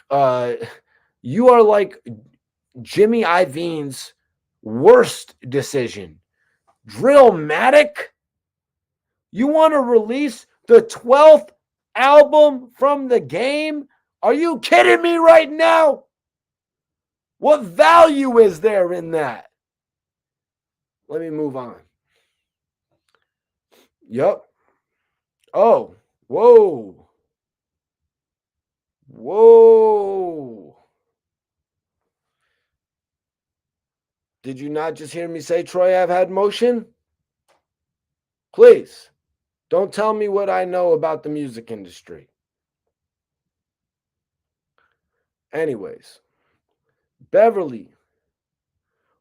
Jimmy Iovine's worst decision. Drillmatic? You want to release the 12th album from the game? Are you kidding me right now? What value is there in that? Let me move on. Yup. Oh, whoa. Whoa. Did you not just hear me say Troy Ave had motion? Please, don't tell me what I know about the music industry. Anyways, Beverly.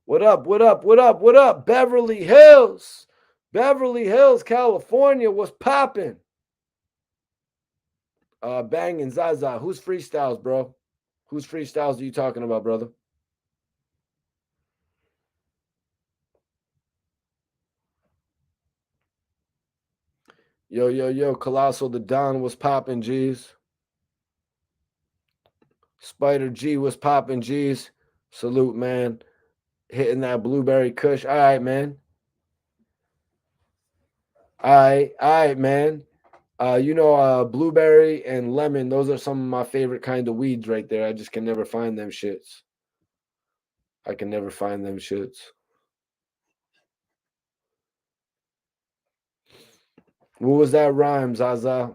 What up? What up? What up? What up? Beverly Hills. Beverly Hills, California. What's popping? Bangin' Zaza. Who's freestyles, bro? Whose freestyles are you talking about, brother? Yo, yo, yo. Colossal the Don was popping, G's. Spider G was popping, G's. Salute, man. Hitting that blueberry kush. All right, man. All right, man. Blueberry and lemon, those are some of my favorite kind of weeds right there. I just can never find them shits. I can never find them shits. What was that rhyme, Zaza?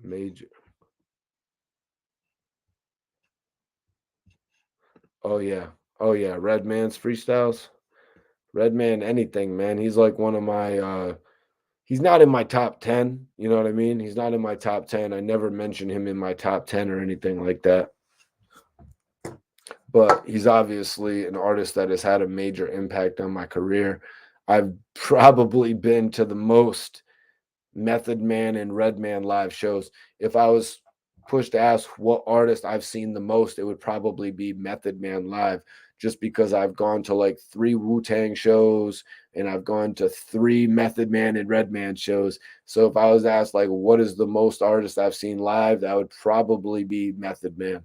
Major. Oh yeah. Oh yeah. Redman's freestyles. Redman anything, man. He's like one of my he's not in my top 10, you know what I mean? He's not in my top 10. I never mention him in my top 10 or anything like that. But he's obviously an artist that has had a major impact on my career. I've probably been to the most Method Man and Redman live shows. If I was pushed to ask what artist I've seen the most, it would probably be Method Man live, just because I've gone to like 3 Wu-Tang shows and I've gone to 3 Method Man and Redman shows. So if I was asked like what is the most artist I've seen live, that would probably be Method Man.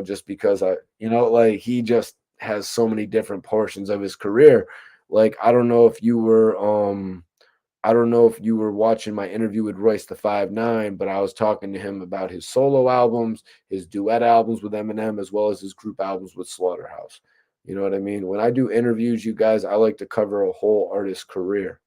Just because like he just has so many different portions of his career. Like I don't know if you were watching my interview with Royce the 5'9", but I was talking to him about his solo albums, his duet albums with Eminem, as well as his group albums with Slaughterhouse. You know what I mean? When I do interviews, you guys, I like to cover a whole artist's career.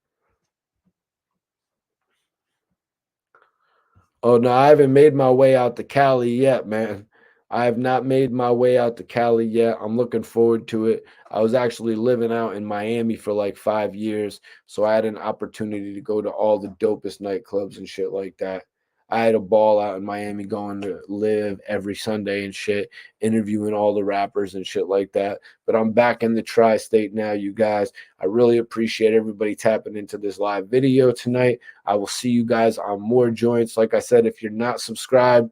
Oh no, I haven't made my way out to Cali yet, man. I have not made my way out to Cali yet. I'm looking forward to it. I was actually living out in Miami for like 5 years, so I had an opportunity to go to all the dopest nightclubs and shit like that. I had a ball out in Miami going to live every Sunday and shit, interviewing all the rappers and shit like that. But I'm back in the tri-state now, you guys. I really appreciate everybody tapping into this live video tonight. I will see you guys on more joints. Like I said, if you're not subscribed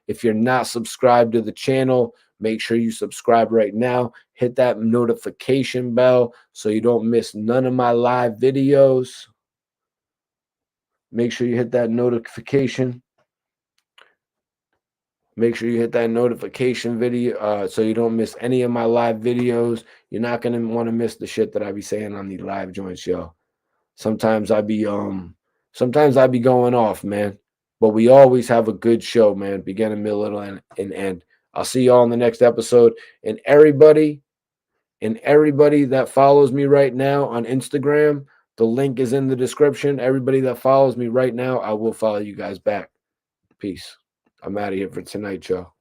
to the channel, make sure you subscribe right now. Hit that notification bell so you don't miss none of my live videos. Make sure you hit that notification. Make sure you hit that notification video so you don't miss any of my live videos. You're not gonna want to miss the shit that I be saying on the live joints, yo. Sometimes sometimes I be going off, man. But we always have a good show, man. Beginning, middle, and end. I'll see y'all in the next episode. And everybody that follows me right now on Instagram, the link is in the description. Everybody that follows me right now, I will follow you guys back. Peace. I'm out of here for tonight, y'all.